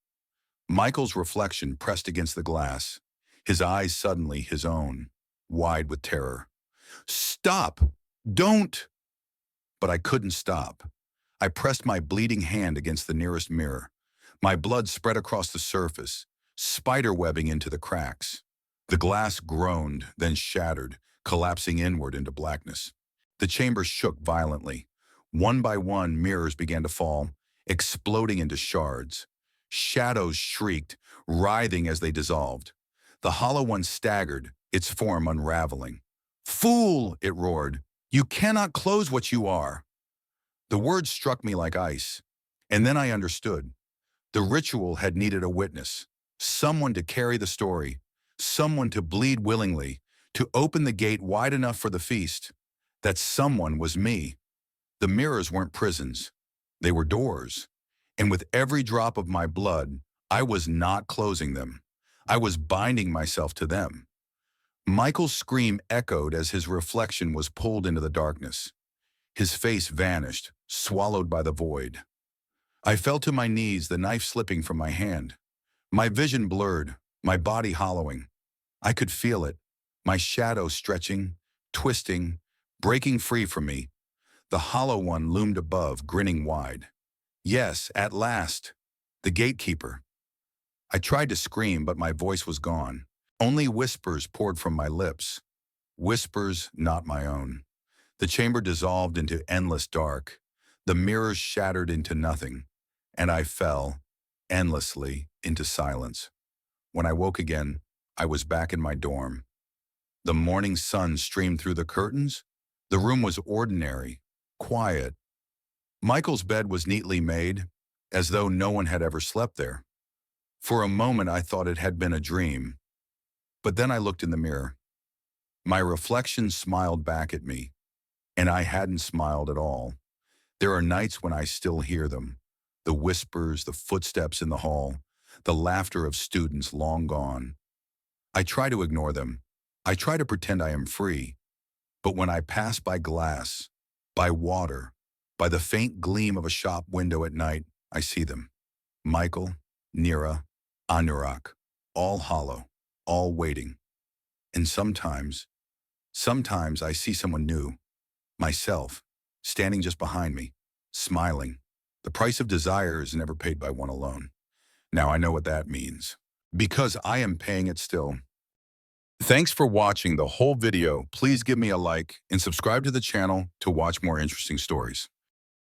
Michael's reflection pressed against the glass, his eyes suddenly his own, wide with terror. "Stop! Don't!" But I couldn't stop. I pressed my bleeding hand against the nearest mirror. My blood spread across the surface, spiderwebbing into the cracks. The glass groaned, then shattered, collapsing inward into blackness. The chamber shook violently. One by one, mirrors began to fall, exploding into shards. Shadows shrieked, writhing as they dissolved. The hollow one staggered, its form unraveling. "Fool!" it roared. "You cannot close what you are." The words struck me like ice, and then I understood. The ritual had needed a witness, someone to carry the story, someone to bleed willingly, to open the gate wide enough for the feast. That someone was me. The mirrors weren't prisons. They were doors. And with every drop of my blood, I was not closing them. I was binding myself to them. Michael's scream echoed as his reflection was pulled into the darkness. His face vanished, swallowed by the void. I fell to my knees, the knife slipping from my hand. My vision blurred, my body hollowing. I could feel it, my shadow stretching, twisting, breaking free from me. The hollow one loomed above, grinning wide. Yes, at last, the gatekeeper. I tried to scream, but my voice was gone. Only whispers poured from my lips. Whispers not my own. The chamber dissolved into endless dark. The mirrors shattered into nothing, and I fell, endlessly, into silence. When I woke again, I was back in my dorm. The morning sun streamed through the curtains. The room was ordinary, quiet. Michael's bed was neatly made, as though no one had ever slept there. For a moment I thought it had been a dream. But then I looked in the mirror. My reflection smiled back at me, and I hadn't smiled at all. There are nights when I still hear them. The whispers, the footsteps in the hall, the laughter of students long gone. I try to ignore them. I try to pretend I am free. But when I pass by glass, by water, by the faint gleam of a shop window at night, I see them. Michael, Nira, Anurag, all hollow, all waiting. And sometimes I see someone new, myself, standing just behind me, smiling. The price of desire is never paid by one alone. Now I know what that means, because I am paying it still. Thanks for watching the whole video. Please give me a like and subscribe to the channel to watch more interesting stories.